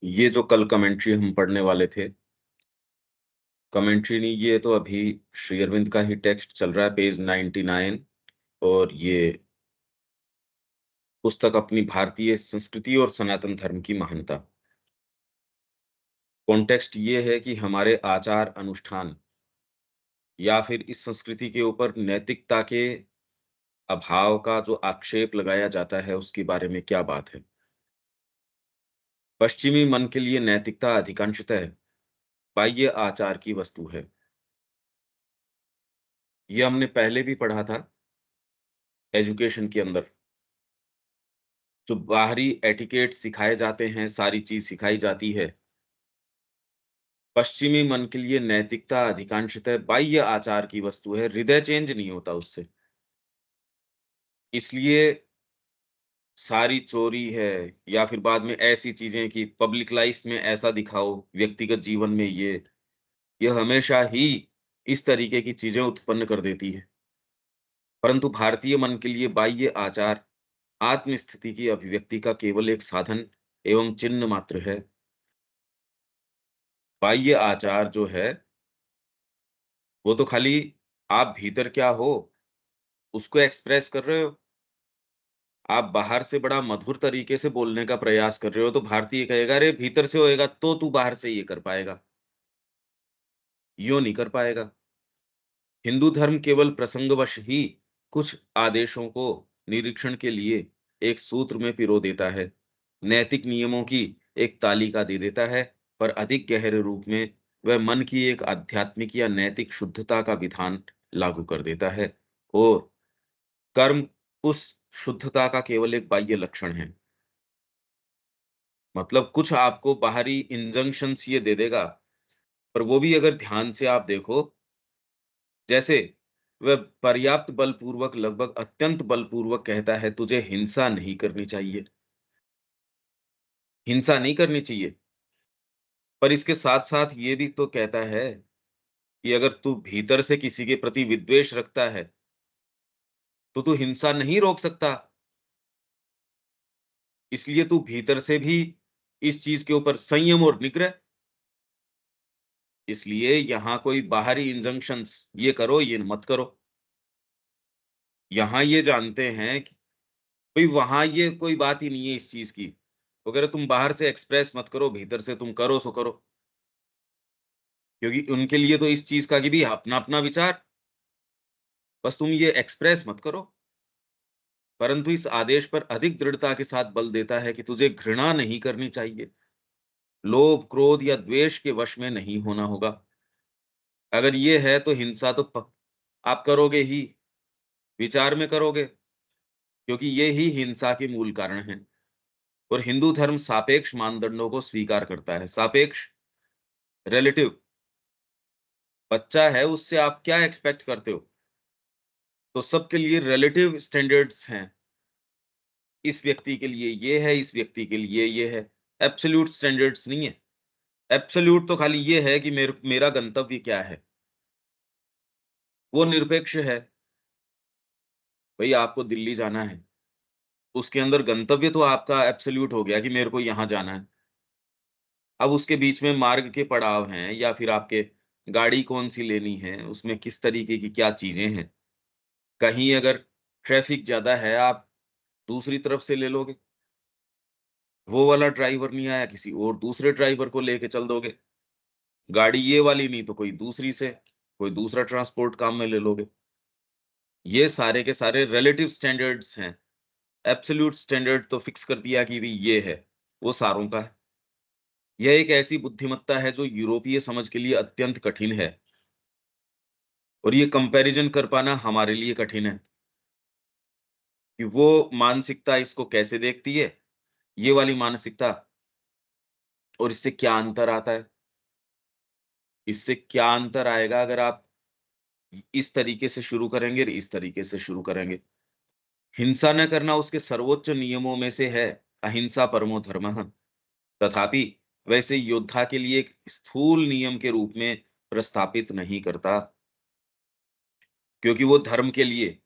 ये जो कल कमेंट्री हम पढ़ने वाले थे, कमेंट्री नहीं, ये तो अभी श्री अरविंद का ही टेक्स्ट चल रहा है, पेज 99। और ये पुस्तक अपनी भारतीय संस्कृति और सनातन धर्म की महानता। कॉन्टेक्स्ट ये है कि हमारे आचार अनुष्ठान या फिर इस संस्कृति के ऊपर नैतिकता के अभाव का जो आक्षेप लगाया जाता है, उसके बारे में क्या बात है। पश्चिमी मन के लिए नैतिकता अधिकांशतः बाह्य आचार की वस्तु है। ये हमने पहले भी पढ़ा था एजुकेशन के अंदर। जो बाहरी एटिकेट सिखाए जाते हैं, सारी चीज सिखाई जाती है। पश्चिमी मन के लिए नैतिकता अधिकांशतः बाह्य आचार की वस्तु है, हृदय चेंज नहीं होता उससे। इसलिए सारी चोरी है या फिर बाद में ऐसी चीजें कि पब्लिक लाइफ में ऐसा दिखाओ, व्यक्तिगत जीवन में ये हमेशा ही इस तरीके की चीजें उत्पन्न कर देती है। परंतु भारतीय मन के लिए बाह्य आचार आत्मस्थिति की अभिव्यक्ति का केवल एक साधन एवं चिन्ह मात्र है। बाह्य आचार जो है, वो तो खाली आप भीतर क्या हो, उसको एक्सप्रेस कर रहे हो। आप बाहर से बड़ा मधुर तरीके से बोलने का प्रयास कर रहे हो, तो भारतीय कहेगा, "अरे! भीतर से होएगा तो तू बाहर से ये कर पाएगा, यूँ नहीं कर पाएगा।" हिंदू धर्म केवल प्रसंगवश ही कुछ आदेशों को निरीक्षण के लिए एक सूत्र में पिरो देता है, नैतिक नियमों की एक तालिका दे देता है, पर अधिक गहरे रूप में वह मन की एक आध्यात्मिक या नैतिक शुद्धता का विधान लागू कर देता है। और कर्म उस शुद्धता का केवल एक बाह्य लक्षण है। मतलब कुछ आपको बाहरी इंजंक्शंस ये दे देगा, पर वो भी अगर ध्यान से आप देखो, जैसे वह पर्याप्त बलपूर्वक, लगभग अत्यंत बलपूर्वक कहता है, तुझे हिंसा नहीं करनी चाहिए, हिंसा नहीं करनी चाहिए। पर इसके साथ-साथ ये भी तो कहता है कि अगर तू भीतर से किसी के प्रति विद्वेष रखता है, तो तू हिंसा नहीं रोक सकता। इसलिए तू भीतर से भी इस चीज़ के ऊपर संयम और निग्रह। इसलिए यहाँ कोई बाहरी इंजंक्शंस, ये करो, ये मत करो। यहाँ ये जानते हैं कि भई वहाँ ये कोई बात ही नहीं है इस चीज़ की। वो कह रहे तुम बाहर से एक्सप्रेस मत करो, भीतर से तुम करो सो करो। क्योंकि उनके लिए तो इस चीज़ का कि भी अपना-अपना विचार, बस तुम ये एक्सप्रेस मत करो। परंतु इस आदेश पर अधिक दृढ़ता के साथ बल देता है कि तुझे घृणा नहीं करनी चाहिए। लोभ, क्रोध या द्वेष के वश में नहीं होना होगा। अगर ये है तो हिंसा तो आप करोगे ही, विचार में करोगे, क्योंकि ये ही हिंसा के मूल कारण हैं। और हिंदू धर्म सापेक्ष मानदंडों को स्वीकार करता है। सापेक्ष, रिलेटिव। बच्चा है, उससे आप क्या एक्सपेक्ट करते हो? तो सबके लिए रिलेटिव स्टैंडर्ड्स हैं। इस व्यक्ति के लिए ये है, इस व्यक्ति के लिए ये है। एब्सोल्यूट स्टैंडर्ड्स नहीं है। एब्सोल्यूट तो खाली ये है कि मेरा गंतव्य क्या है, वो निरपेक्ष है। भई आपको दिल्ली जाना है, उसके अंदर गंतव्य तो आपका एब्सोल्यूट हो गया कि मेरे को यहाँ जाना है। अब उसके बीच में मार्ग के पड़ाव हैं या फिर आपके गाड़ी कौन-सी लेनी है, उसमें किस तरीके की क्या चीज़ें हैं। कहीं अगर ट्रैफिक ज़्यादा है, आप दूसरी तरफ से ले लोगे। वो वाला ड्राइवर नहीं आया, किसी और दूसरे ड्राइवर को लेके चल दोगे। गाड़ी ये वाली नहीं तो कोई दूसरी से, कोई दूसरा ट्रांसपोर्ट काम में ले लोगे। ये सारे के सारे रिलेटिव स्टैंडर्ड्स हैं। एब्सोल्यूट स्टैंडर्ड तो फिक्स कर दिया कि भई ये है, वो सारों का है। यह एक ऐसी बुद्धिमत्ता है जो यूरोपीय समझ के लिए अत्यंत कठिन है, और ये कंपैरिज़न कर पाना हमारे लिए कठिन है कि वो मानसिकता इसको कैसे देखती है, ये वाली मानसिकता, और इससे क्या अंतर आता है। इससे क्या अंतर आएगा अगर आप इस तरीके से शुरू करेंगे और इस तरीके से शुरू करेंगे। हिंसा न करना उसके सर्वोच्च नियमों में से है, अहिंसा परमो धर्मः। तथापि वैसे योद्धा के लिए एक स्थूल नियम के रूप में प्रस्थापित नहीं करता, क्योंकि वो धर्म के लिए,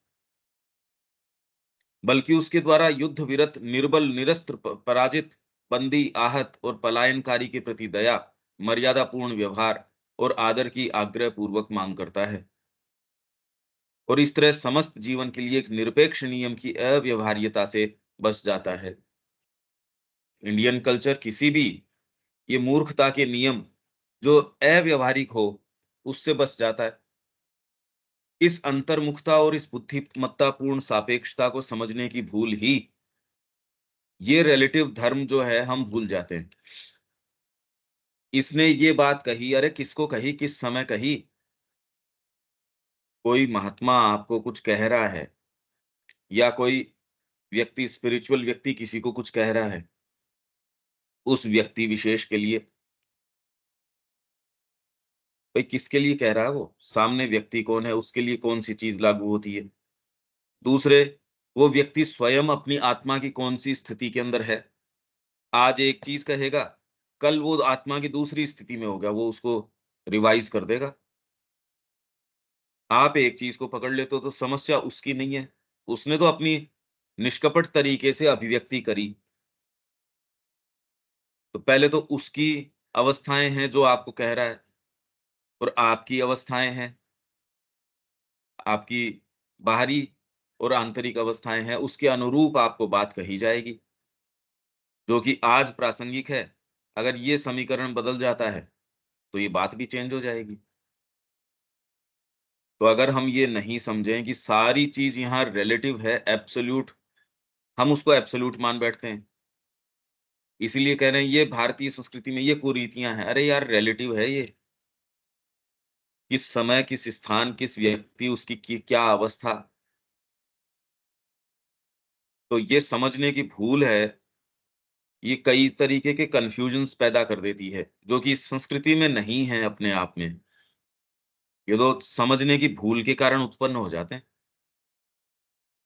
बल्कि उसके द्वारा युद्ध विरत, निर्बल, निरस्त्र, पराजित बंदी, आहत और पलायनकारी के प्रति दया, मर्यादापूर्ण व्यवहार और आदर की आग्रह पूर्वक मांग करता है, और इस तरह समस्त जीवन के लिए एक निरपेक्ष नियम की अव्यवहार्यता से बच जाता है। इंडियन कल्चर किसी भी ये मूर्खता के नियम जो अव्यवहारिक हो, उससे बच जाता है। इस अंतर्मुखता और इस बुद्धिमत्तापूर्ण सापेक्षता को समझने की भूल ही ये रिलेटिव धर्म जो है हम भूल जाते हैं। इसने ये बात कही, अरे किसको कही, किस समय कही? कोई महात्मा आपको कुछ कह रहा है या कोई व्यक्ति, स्पिरिचुअल व्यक्ति किसी को कुछ कह रहा है, उस व्यक्ति विशेष के लिए, भाई किसके लिए कह रहा है वो? सामने व्यक्ति कौन है, उसके लिए कौन-सी चीज़ लागू होती है? दूसरे, वो व्यक्ति स्वयं अपनी आत्मा की कौन-सी स्थिति के अंदर है? आज एक चीज़ कहेगा, कल वो आत्मा की दूसरी स्थिति में होगा, वो उसको रिवाइज़ कर देगा। आप एक चीज़ को पकड़ लेते हो तो समस्या उसकी नहीं है। उसने तो अपनी निष्कपट तरीके से अभिव्यक्ति करी, तो पहले तो उसकी अवस्थाएँ हैं जो आपको कह रहा है, और आपकी अवस्थाएँ हैं, आपकी बाहरी और आंतरिक अवस्थाएँ हैं, उसके अनुरूप आपको बात कही जाएगी, जो कि आज प्रासंगिक है। अगर ये समीकरण बदल जाता है, तो ये बात भी चेंज हो जाएगी। तो अगर हम ये नहीं समझें कि सारी चीज़ यहाँ रिलेटिव है, एब्सोल्यूट, हम उसको एब्सोल्यूट मान बैठते हैं। इसीलिए कह रहे हैं ये भारतीय संस्कृति में ये कुरीतियाँ हैं। अरे यार, रिलेटिव है ये। किस समय, किस स्थान, किस व्यक्ति, उसकी क्या अवस्था, तो ये समझने की भूल है, ये कई तरीके के कन्फ्यूजन्स पैदा कर देती है, जो कि इस संस्कृति में नहीं है अपने आप में। ये तो समझने की भूल के कारण उत्पन्न हो जाते हैं।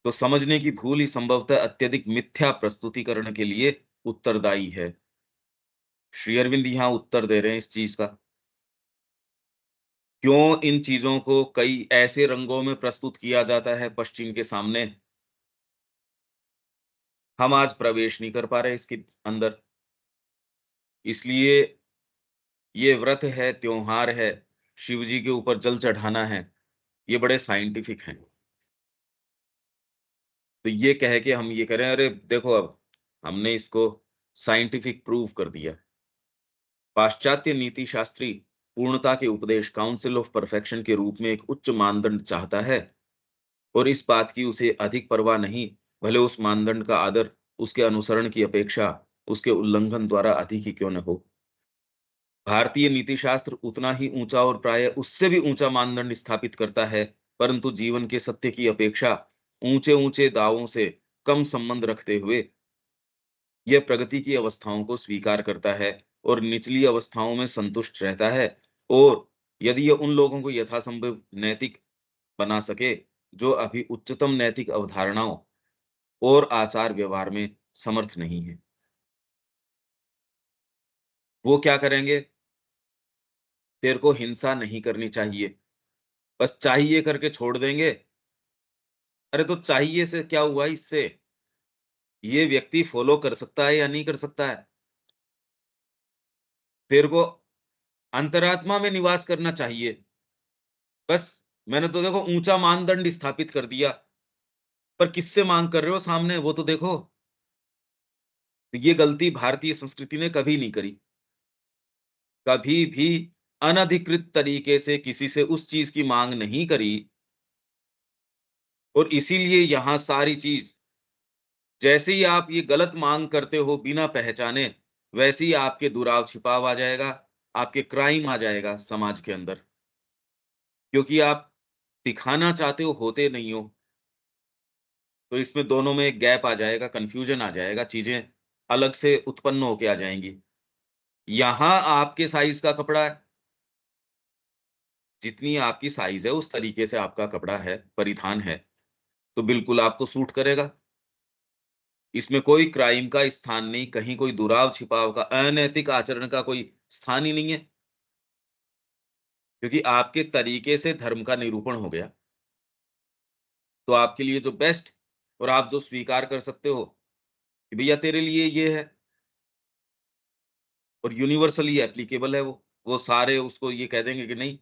तो समझने की भूल ही संभवतः अत्यधिक मिथ्या प्रस्तुतिकरण के लिए उत्तरदायी है। श्री अरविंद यहाँ उत्तर दे रहे हैं इस चीज़ का। क्यों इन चीज़ों को कई ऐसे रंगों में प्रस्तुत किया जाता है पश्चिम के सामने, हम आज प्रवेश नहीं कर पा रहे इसके अंदर। इसलिए ये व्रत है, त्योहार है, शिव जी के ऊपर जल चढ़ाना है, ये बड़े साइंटिफिक हैं। तो ये कह के हम ये करें, अरे देखो अब हमने इसको साइंटिफिक प्रूव कर दिया। पाश्चात्य नीति शास्त्री पूर्णता के उपदेश, काउंसिल ऑफ परफेक्शन के रूप में एक उच्च मानदंड चाहता है, और इस बात की उसे अधिक परवाह नहीं, भले उस मानदंड का आदर उसके अनुसरण की अपेक्षा उसके उल्लंघन द्वारा अधिक ही क्यों न हो। भारतीय नीति शास्त्र उतना ही ऊंचा और प्रायः उससे भी ऊंचा मानदंड स्थापित करता है, परंतु जीवन के सत्य की अपेक्षा ऊंचे-ऊंचे दावों से कम संबंध रखते हुए यह प्रगति की अवस्थाओं को स्वीकार करता है और निचली अवस्थाओं में संतुष्ट रहता है, और यदि यह उन लोगों को यथासंभव नैतिक बना सके जो अभी उच्चतम नैतिक अवधारणाओं और आचार व्यवहार में समर्थ नहीं है। वो क्या करेंगे? तेरे को हिंसा नहीं करनी चाहिए, बस चाहिए करके छोड़ देंगे। अरे तो चाहिए से क्या हुआ इससे? ये व्यक्ति फॉलो कर सकता है या नहीं कर सकता है? तेरे को अंतरात्मा में निवास करना चाहिए। बस मैंने तो देखो ऊंचा मानदंड स्थापित कर दिया, पर किससे मांग कर रहे हो सामने वो तो देखो। ये गलती भारतीय संस्कृति ने कभी नहीं करी। कभी भी अनधिकृत तरीके से किसी से उस चीज की मांग नहीं करी, और इसीलिए यहाँ सारी चीज, जैसे ही आप ये गलत मांग करते हो बिना पहचाने, वैसे ही आपके दुराव छिपाव आ जाएगा, आपके क्राइम आ जाएगा समाज के अंदर। क्योंकि आप दिखाना चाहते हो, होते नहीं हो। तो इसमें दोनों में एक गैप आ जाएगा, कन्फ्यूजन आ जाएगा, चीज़ें अलग से उत्पन्न होके आ जाएँगी। यहाँ आपके साइज़ का कपड़ा है, जितनी आपकी साइज़ है उस तरीके से आपका कपड़ा है, परिधान है, तो बिल्कुल आपको सूट करेगा। इसमें कोई क्राइम का स्थान नहीं, कहीं कोई दुराव-छिपाव का, अनैतिक आचरण का कोई स्थान ही नहीं है, क्योंकि आपके तरीके से धर्म का निरूपण हो गया। तो आपके लिए जो बेस्ट, और आप जो स्वीकार कर सकते हो कि भैया तेरे लिए ये है, और यूनिवर्सली एप्लीकेबल है वो सारे उसको ये कह देंगे कि नहीं,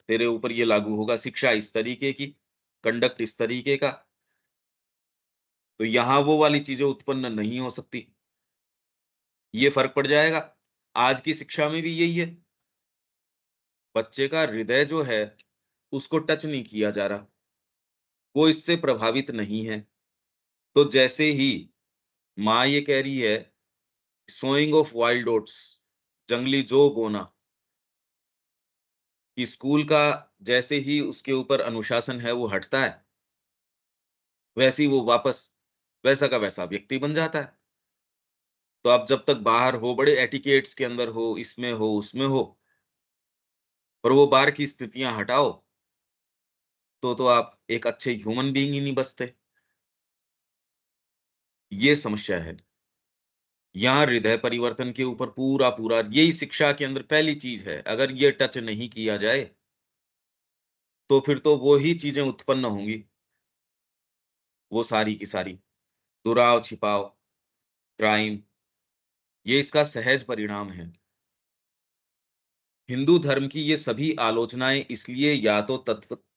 तेरे ऊपर ये लागू होगा, शिक्षा इस तरीके की, कंडक्ट इस तरीके का। तो यहाँ वो वाली चीज़ें उत्पन्न नहीं हो सकती। ये फ़र्क पड़ जाएगा। आज की शिक्षा में भी यही है। बच्चे का हृदय जो है, उसको टच नहीं किया जा रहा। वो इससे प्रभावित नहीं है। तो जैसे ही माँ ये कह रही है, सोइंग ऑफ वाइल्ड ओट्स, जंगली जौ बोना, कि स्कूल का जैसे ही उसके ऊपर अनुशासन है वो हटता है, वैसे ही वो वापस वैसा का वैसा व्यक्ति बन जाता है। तो आप जब तक बाहर हो, बड़े एटिकेट्स के अंदर हो, इसमें हो, उसमें हो, और वो बाहर की स्थितियाँ हटाओ, तो आप एक अच्छे ह्यूमन बीइंग ही नहीं बचते। ये समस्या है। यहाँ हृदय परिवर्तन के ऊपर पूरा-पूरा यही शिक्षा के अंदर पहली चीज़ है। अगर ये टच नहीं किया जाए, तो फिर तो वो ही चीज़ें उत्पन्न होंगी, वो सारी की सारी। दुराव-छिपाव, क्राइम, ये इसका सहज परिणाम है। हिंदू धर्म की ये सभी आलोचनाएँ इसलिए या तो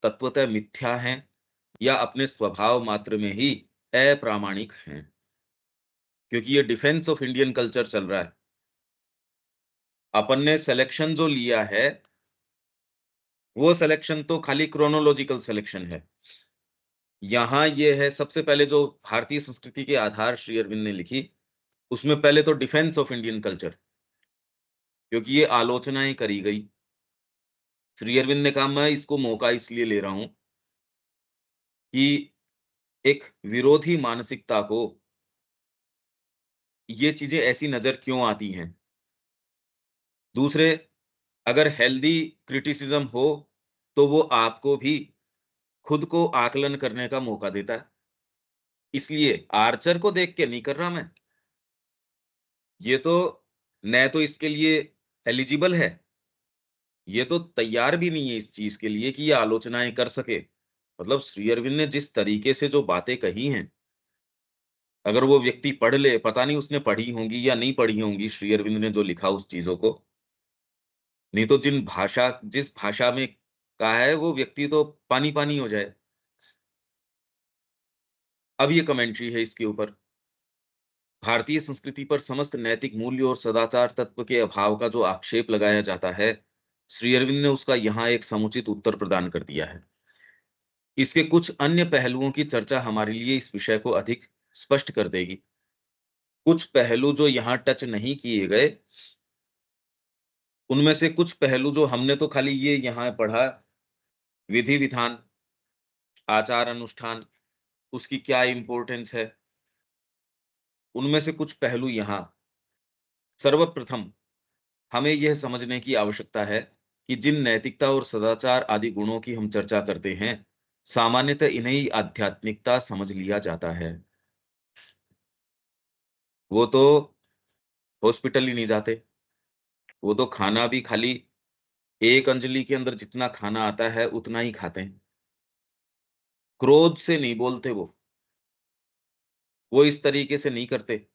तत्वतः मिथ्या हैं, या अपने स्वभाव मात्र में ही अप्रामाणिक हैं। क्योंकि ये डिफेंस ऑफ इंडियन कल्चर चल रहा है। अपन ने सिलेक्शन जो लिया है, वो सिलेक्शन तो खाली क्रोनोलॉजिकल सिलेक्शन है। यहाँ ये है, सबसे पहले जो भारतीय संस्कृति के आधार श्री अरविंद ने लिखी, उसमें पहले तो डिफेंस ऑफ इंडियन कल्चर, क्योंकि ये आलोचनाएँ करी गई। श्री अरविंद ने कहा मैं इसको मौका इसलिए ले रहा हूँ कि एक विरोधी मानसिकता को ये चीज़ें ऐसी नज़र क्यों आती हैं। दूसरे, अगर हेल्दी क्रिटिसिज्म हो, तो वो आपको भी खुद को आकलन करने का मौका देता है। इसलिए आर्चर को देख के नहीं कर रहा मैं, ये तो न तो इसके लिए एलिजिबल है, ये तो तैयार भी नहीं है इस चीज़ के लिए कि ये आलोचनाएँ कर सके। मतलब श्री अरविंद ने जिस तरीके से जो बातें कही हैं, अगर वो व्यक्ति पढ़ ले, पता नहीं उसने पढ़ी होंगी या नहीं पढ़ी होंगी श्री अरविंद ने जो लिखा उस चीज़ों को, नहीं तो जिस भाषा में कहा है, वो व्यक्ति तो पानी-पानी हो जाए। अब ये कमेंट्री है इसके ऊपर। भारतीय संस्कृति पर समस्त नैतिक मूल्य और सदाचार तत्व के अभाव का जो आक्षेप लगाया जाता है, श्री अरविंद ने उसका यहाँ एक समुचित उत्तर प्रदान कर दिया है। इसके कुछ अन्य पहलुओं की चर्चा हमारे लिए इस विषय को अधिक स्पष्ट कर देगी। कुछ पहलू जो यहाँ टच नहीं किए गए, उनमें से कुछ पहलू जो हमने तो खाली ये यहाँ पढ़ा, विधि-विधान, आचार-अनुष्ठान, उसकी क्या इम्पोर्टेंस है, उनमें से कुछ पहलू यहाँ। सर्वप्रथम हमें यह समझने की आवश्यकता है कि जिन नैतिकता और सदाचार आदि गुणों की हम चर्चा करते हैं, सामान्यतः इन्हें ही आध्यात्मिकता समझ लिया जाता है। वो तो हॉस्पिटल ही नहीं जाते, वो तो खाना भी खाली एक अंजलि के अंदर जितना खाना आता है, उतना ही खाते हैं। क्रोध से नहीं बोलते वो इस तरीके से नहीं करते,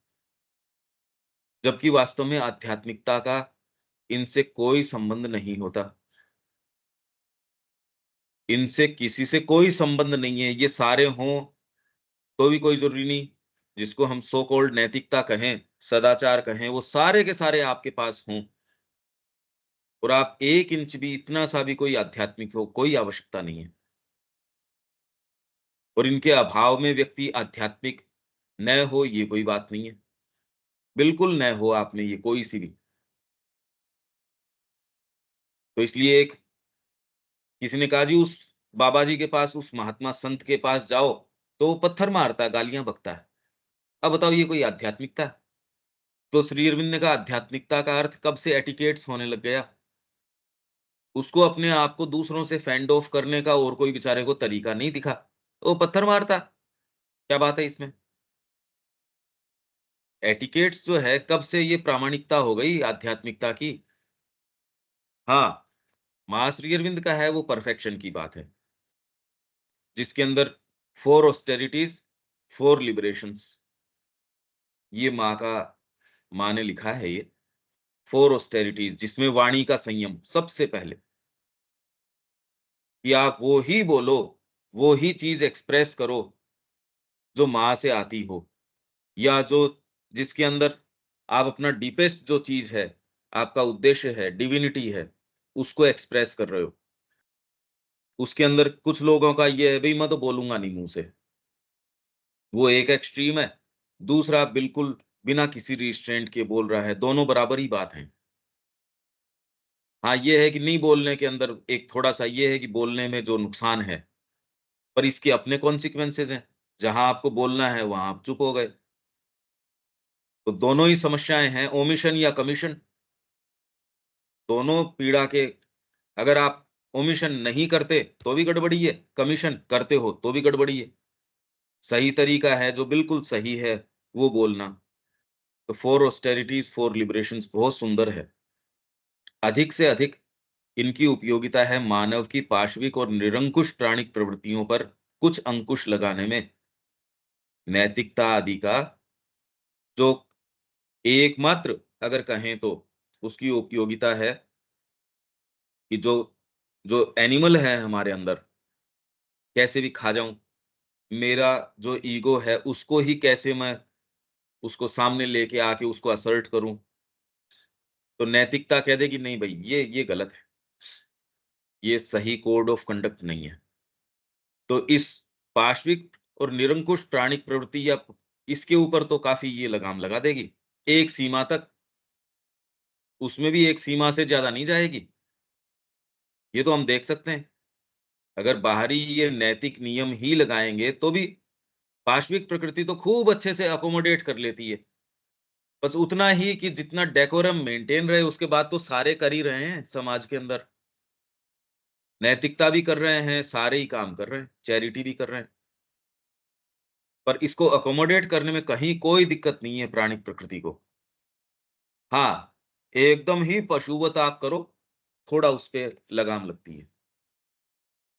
जबकि वास्तव में आध्यात्मिकता का इनसे कोई संबंध नहीं होता। इनसे किसी से कोई संबंध नहीं है, ये सारे हों तो भी कोई ज़रूरी नहीं, जिसको हम सो कॉल्ड नैतिकता कहें, सदाचार कहें, वो सारे के सारे आपके पास हों, और आप 1 इंच भी, इतना सा भी कोई आध्यात्मिक हो, कोई आवश्यकता नहीं है। और इनके अभाव में व्यक्ति आध्यात्मिक न हो, ये कोई बात नहीं है। बिल्कुल न हो आप में ये कोई-सी भी। तो इसलिए एक किसी ने कहा जी उस बाबा जी के पास, उस महात्मा संत के पास जाओ, तो वो पत्थर मारता है, गालियाँ बकता है। अब बताओ ये कोई आध्यात्मिकता है? तो श्री अरविंद ने कहा आध्यात्मिकता का अर्थ कब से एटिकेट्स होने लग गया? उसको अपने आप को दूसरों से फेंड ऑफ करने का और कोई बेचारे को तरीका नहीं दिखा। तो वो पत्थर मारता। क्या बात है इसमें? एटिकेट्स जो है कब से ये प्रामाणिकता हो गई आध्यात्मिकता की? हाँ, महाश्री अरविंद का है वो परफेक्शन की बात है, जिसके अंदर 4 ऑस्टेरिटीज़, 4 लिबरेशंस, ये माँ ने लिखा है ये। 4 ऑस्टेरिटीज, जिसमें वाणी का संयम सबसे पहले, कि आप वो ही बोलो, वो ही चीज एक्सप्रेस करो जो माँ से आती हो, या जो जिसके अंदर आप अपना डीपेस्ट जो चीज है, आपका उद्देश्य है, डिविनिटी है, उसको एक्सप्रेस कर रहे हो। उसके अंदर कुछ लोगों का ये है, भई मैं तो बोलूँगा नहीं मुँह से, वो एक एक्सट्रीम है। दूसरा बिल्कुल बिना किसी रिस्ट्रेंट के बोल रहा है, दोनों बराबर ही बात है। हाँ, ये है कि नहीं बोलने के अंदर एक थोड़ा-सा ये है कि बोलने में जो नुकसान है, पर इसके अपने कॉन्सिक्वेंसेज़ हैं। जहाँ आपको बोलना है, वहाँ आप चुप हो गए। तो दोनों ही समस्याएँ हैं, ओमिशन या कमीशन, दोनों पीड़ा के। अगर आप ओमिशन नहीं करते, तो भी गड़बड़ी है, कमीशन करते हो, तो भी गड़बड़ी है। सही तरीका है, जो बिल्कुल सही है, वो बोलना। तो 4 ऑस्टेरिटीज़, 4 लिबरेशंस बहुत सुंदर है। अधिक से अधिक इनकी उपयोगिता है मानव की पाशविक और निरंकुश प्राणिक प्रवृत्तियों पर कुछ अंकुश लगाने में। नैतिकता आदि का जो एकमात्र अगर कहें तो उसकी उपयोगिता है कि जो जो एनिमल है हमारे अंदर, कैसे भी खा जाऊँ, मेरा जो ईगो है उसको ही कैसे मैं उसको सामने लेके आके उसको असर्ट करूँ। तो नैतिकता कह दे कि नहीं भई ये गलत है, ये सही कोड ऑफ कंडक्ट नहीं है। तो इस पाश्विक और निरंकुश प्राणिक प्रवृत्ति या इसके ऊपर तो काफ़ी ये लगाम लगा देगी। एक सीमा तक, उसमें भी एक सीमा से ज़्यादा नहीं जाएगी। ये तो हम देख सकते हैं। अगर बाहरी ये नैतिक नियम ही लगाएँगे, तो भी पाश्विक प्रकृति तो खूब अच्छे से अकोमोडेट कर लेती है। बस उतना ही कि जितना डेकोरम मेंटेन रहे, उसके बाद तो सारे कर ही रहे हैं समाज के अंदर। नैतिकता भी कर रहे हैं, सारे ही काम कर रहे हैं, चैरिटी भी कर रहे हैं। पर इसको अकोमोडेट करने में कहीं कोई दिक्कत नहीं है प्राणिक प्रकृति को। हाँ, एकदम ही पशुवत आप करो, थोड़ा उसपे लगाम लगती है,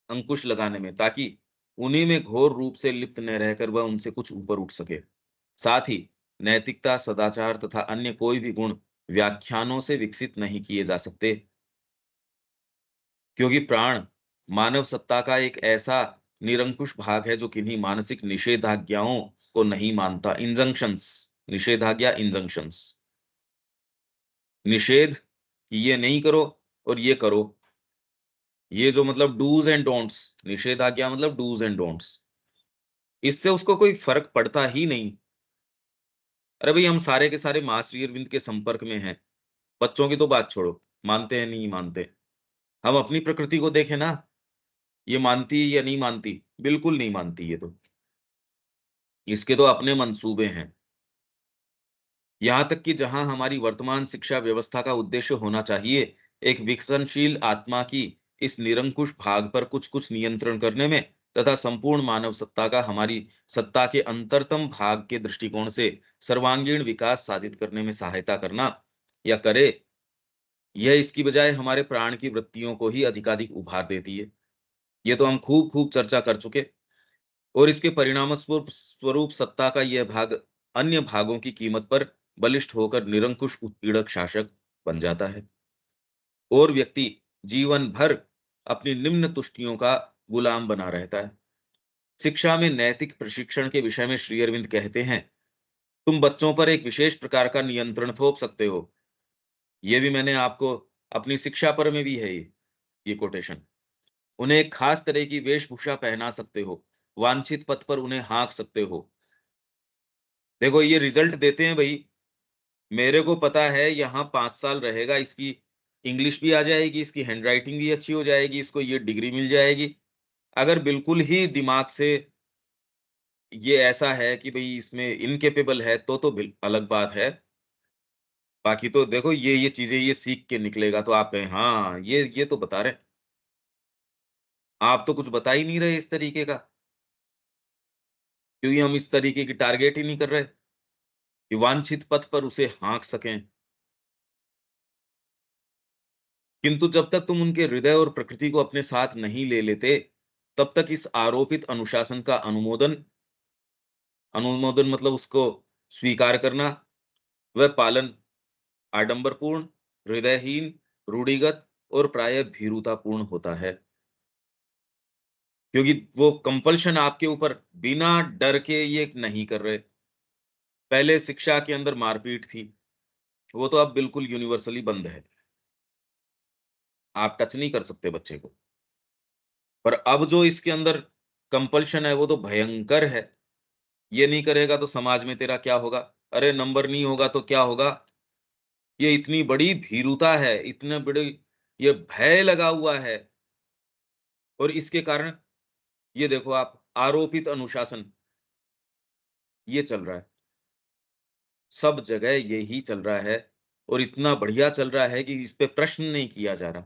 अंकुश लगाने में, ताकि उन्हीं में घोर रूप से लिप्त न रहकर वह उनसे कुछ ऊपर उठ सके। साथ ही नैतिकता, सदाचार तथा अन्य कोई भी गुण व्याख्यानों से विकसित नहीं किए जा सकते, क्योंकि प्राण मानव सत्ता का एक ऐसा निरंकुश भाग है जो किन्हीं मानसिक निषेधाज्ञाओं को नहीं मानता। इंजंक्शंस, निषेधाज्ञा, इंजंक्शंस, निषेध कि ये नहीं करो और ये करो। ये जो मतलब डूज़ एंड डोंट्स, निषेधाज्ञा मतलब डूज़ एंड डोंट्स। इससे उसको कोई फ़र्क पड़ता ही नहीं। अरे भई, हम सारे के सारे माँ श्री अरविंद के संपर्क में हैं। बच्चों की तो बात छोड़ो, मानते हैं, नहीं मानते। हम अपनी प्रकृति को देखें ना, ये मानती है या नहीं मानती? बिल्कुल नहीं मानती ये तो। इसके तो अपने मंसूबे हैं। यहाँ तक कि जहाँ हमारी वर्तमान शिक्षा व्यवस्था का उद्देश्य होना चाहिए, एक विकसनशील आत्मा की इस निरंकुश भाग पर कुछ-कुछ नियंत्रण करने में तथा संपूर्ण मानव सत्ता का हमारी सत्ता के अंतरतम भाग के दृष्टिकोण से सर्वांगीण विकास साधित करने में सहायता करना या करे, यह इसकी बजाय हमारे प्राण की वृत्तियों को ही अधिकाधिक उभार देती है। ये तो हम खूब-खूब चर्चा कर चुके, और इसके परिणामस्वरूप स्वरूप सत्ता का यह भाग अन्य भागों की कीमत पर बलिष्ठ होकर निरंकुश उत्पीड़क शासक बन जाता है, और व्यक्ति जीवन भर अपनी निम्न तुष्टियों का गुलाम बना रहता है। शिक्षा में नैतिक प्रशिक्षण के विषय में श्री अरविंद कहते हैं, तुम बच्चों पर एक विशेष प्रकार का नियंत्रण थोप सकते हो। ये भी मैंने आपको अपनी शिक्षा पर में भी है ये कोटेशन। उन्हें एक खास तरह की वेशभूषा पहना सकते हो, वांछित पथ पर उन्हें हाँक सकते हो। देखो ये रिजल्ट देते हैं भई, मेरे को पता है यहाँ 5 साल रहेगा, इसकी इंग्लिश भी आ जाएगी, इसकी हैंडराइटिंग भी अच्छी हो जाएगी, इसको ये डिग्री मिल जाएगी। अगर बिल्कुल ही दिमाग से ये ऐसा है कि भई इसमें इनकेपेबल है, तो अलग बात है। बाकी तो देखो ये चीज़ें ये सीख के निकलेगा, तो आप कहें हाँ, ये तो बता रहे हैं। आप तो कुछ बता ही नहीं रहे इस तरीके का, क्योंकि हम इस तरीके की टारगेट ही नहीं कर रहे कि वांछित पथ पर उसे हाँक सकें। किंतु जब तक तुम उनके हृदय और प्रकृति को अपने साथ नहीं ले लेते, तब तक इस आरोपित अनुशासन का अनुमोदन अनुमोदन मतलब उसको स्वीकार करना, वह पालन आडंबरपूर्ण हृदयहीन, रूढ़िगत और प्रायः भीरुतापूर्ण होता है। क्योंकि वो कंपल्शन आपके ऊपर बिना डर के ये नहीं कर रहे। पहले शिक्षा के अंदर मारपीट थी, वो तो अब बिल्कुल यूनिवर्सली बंद है। आप टच नहीं कर सकते बच्चे को। पर अब जो इसके अंदर कंपल्शन है वो तो भयंकर है। ये नहीं करेगा तो समाज में तेरा क्या होगा? अरे नंबर नहीं होगा तो क्या होगा? ये इतनी बड़ी भीरुता है, इतने बड़े ये भय लगा हुआ है और इसके कारण ये देखो आप आरोपित अनुशासन, ये चल रहा है। सब जगह यही चल रहा है और इतना बढ़िया चल रहा है कि इस पे प्रश्न नहीं किया जा रहा।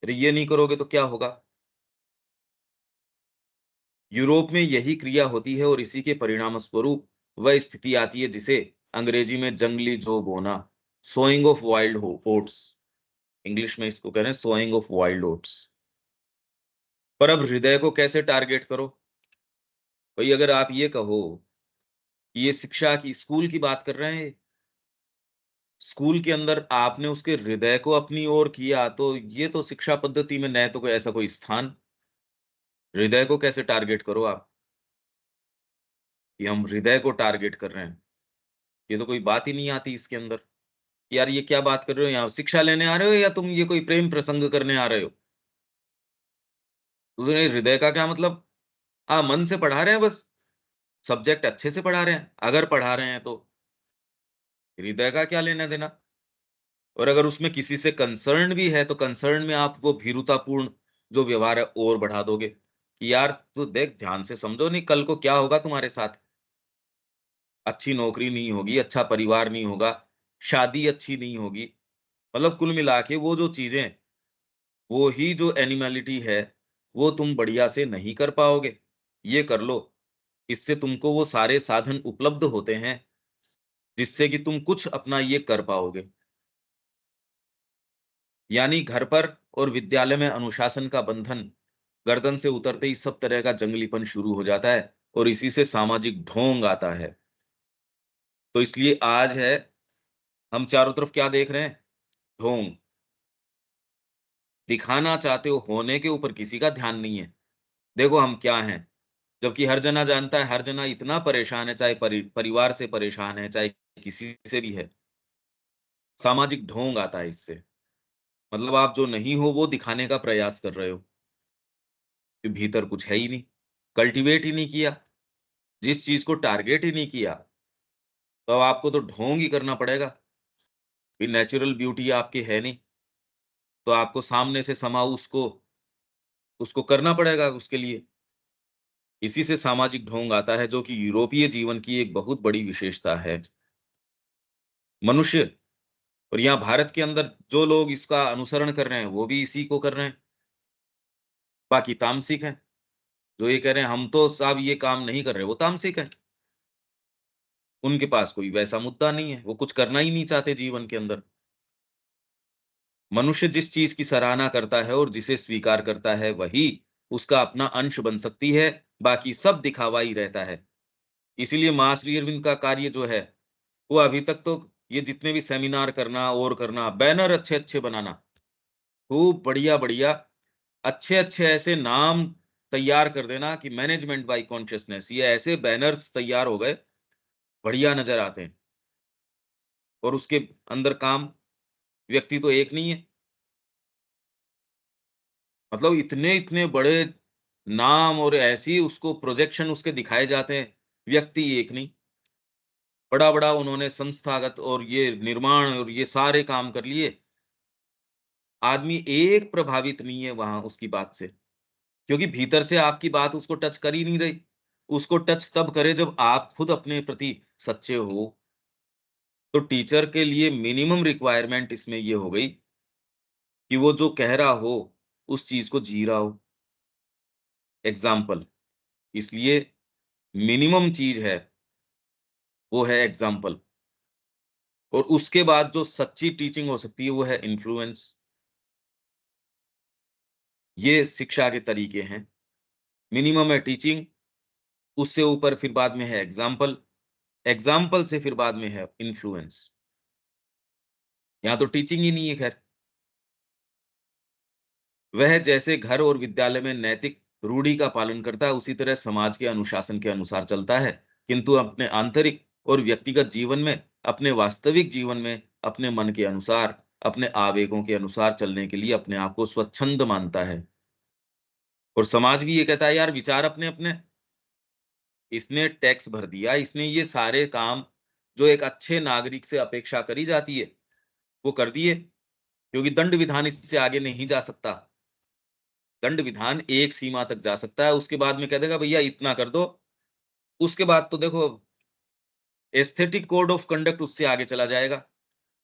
अरे ये नहीं करोगे तो क्या होगा? यूरोप में यही क्रिया होती है और इसी के परिणाम स्वरूप वह स्थिति आती है जिसे अंग्रेजी में जंगली जोग होना, sowing of wild oats, English में इसको कह रहे हैं सोइंग ऑफ वाइल्ड ओट्स। पर अब हृदय को कैसे टारगेट करो? भाई अगर आप ये कहो कि ये शिक्षा की स्कूल की बात कर रहे हैं, स्कूल के अंदर आपने उसके हृदय को अपनी ओर किया, तो ये तो शिक्षा पद्धति में न तो कोई ऐसा कोई स्थान। हृदय को कैसे टारगेट करो आप कि हम हृदय को टारगेट कर रहे हैं? ये तो कोई बात ही नहीं आती इसके अंदर। यार ये क्या बात कर रहे हो? यहाँ शिक्षा लेने आ रहे हो या तुम ये कोई प्रेम प्रसंग करने आ रहे हो? तुम्हें हृदय का क्या मतलब? मन से पढ़ा रहे हैं बस, सब्जेक्ट अच्छे से पढ़ा रहे हैं, अगर पढ़ा रहे हैं तो हृदय का क्या लेना देना? और अगर उसमें किसी से कंसर्न भी है तो कंसर्न में आप वो भीरुतापूर्ण जो व्यवहार है और बढ़ा दोगे कि यार तू देख ध्यान से समझो, नहीं कल को क्या होगा तुम्हारे साथ? अच्छी नौकरी नहीं होगी, अच्छा परिवार नहीं होगा, शादी अच्छी नहीं होगी। मतलब कुल मिला के वो जो चीजें, वो ही जो एनिमैलिटी है, वो तुम बढ़िया से नहीं कर पाओगे। ये कर लो, इससे तुमको वो सारे साधन उपलब्ध होते हैं, जिससे कि तुम कुछ अपना ये कर पाओगे। यानी घर पर और विद्यालय में अनुशासन का बंधन गर्दन से उतरते ही सब तरह का जंगलीपन शुरू हो जाता है और इसी से सामाजिक ढोंग आता है। तो इसलिए आज है, हम चारों तरफ क्या देख रहे हैं? ढोंग। दिखाना चाहते हो होने के ऊपर किसी का ध्यान नहीं है। देखो हम क्या हैं, जबकि हर जना जानता है, हर जना इतना परेशान है, चाहे परिवार से परेशान है, चाहे किसी से भी है। सामाजिक ढोंग आता है इससे। मतलब आप जो नहीं हो वो दिखाने का प्रयास कर रहे हो, कि भीतर कुछ है ही नहीं, कल्टीवेट ही नहीं किया, जिस चीज को टारगेट ही नहीं किया, तो अब आपको तो ढोंग ही करना पड़ेगा। कि नेचुरल ब्यूटी आपकी है नहीं, तो आपको सामने से समाऊ उसको उसको करना पड़ेगा उसके लिए। इसी से सामाजिक ढोंग आता है, जो कि यूरोपीय जीवन की एक बहुत बड़ी विशेषता है। मनुष्य और यहाँ भारत के अंदर जो लोग इसका अनुसरण कर रहे हैं, वो भी इसी को कर रहे हैं। बाकी तामसिक हैं, जो ये कह रहे हैं हम तो साहब ये काम नहीं कर रहे, वो तामसिक हैं। उनके पास कोई वैसा मुद्दा नहीं है, वो कुछ करना ही नहीं चाहते जीवन के अंदर। मनुष्य जिस चीज की सराहना करता है और जिसे स्वीकार करता है, वही उसका अपना अंश बन सकती है, बाकी सब दिखावा ही रहता है। इसीलिए महाश्री अरविंद का कार्य जो है, वो अभी तक तो ये जितने भी सेमिनार करना और करना, बैनर अच्छे-अच्छे बनाना, खूब बढ़िया-बढ़िया, अच्छे-अच्छे ऐसे नाम तैयार कर देना कि मैनेजमेंट बाय कॉन्शियसनेस, ये ऐसे बैनर्स तैयार हो गए, बढ़िया नज़र आते हैं। और उसके अंदर काम, व्यक्ति तो एक नहीं है। मतलब इतने-इतने बड़े नाम और ऐसी उसको प्रोजेक्शन उसके दिखाए जाते हैं, व्यक्ति एक नहीं। बड़ा-बड़ा उन्होंने संस्थागत और ये निर्माण और ये सारे काम कर लिए। आदमी एक प्रभावित नहीं है वहाँ उसकी बात से, क्योंकि भीतर से आपकी बात उसको टच कर ही नहीं रही। उसको टच तब करे जब आप खुद अपने प्रति सच्चे हो। तो टीचर के लिए मिनिमम रिक्वायरमेंट इसमें ये हो गई कि वो जो कह रहा हो, उस चीज़ को जी रहा हो। एग्ज़ाम्पल, इसलिए मिनिमम चीज़ है, वो है एग्ज़ाम्पल। और उसके बाद जो सच्ची टीचिंग हो सकती है, वो है इन्फ्लुएंस। ये शिक्षा के तरीके हैं। मिनिमम है टीचिंग, उससे ऊपर फिर बाद में है एग्ज़ाम्पल, एग्ज़ाम्पल से फिर बाद में है इन्फ्लुएंस। यहाँ तो टीचिंग ही नहीं है खैर। वह जैसे घर और विद्यालय में नैतिक रूढ़ि का पालन करता है, उसी तरह समाज के अनुशासन के अनुसार चलता है, किंतु अपने आंतरिक और व्यक्तिगत जीवन में, अपने वास्तविक जीवन में, अपने मन के अनुसार, अपने आवेगों के अनुसार चलने के लिए अपने आप को स्वच्छंद मानता है। और समाज भी ये कहता है यार विचार अपने-अपने, इसने टैक्स भर दिया, इसने ये सारे काम जो एक अच्छे नागरिक से अपेक्षा करी जाती है, वो कर दिए, क्योंकि दंड विधान इससे आगे नहीं जा सकता। दंड विधान एक सीमा तक जा सकता है, उसके बाद में कह देगा भैया इतना कर दो, उसके बाद तो देखो एस्थेटिक कोड ऑफ कंडक्ट उससे आगे चला जाएगा,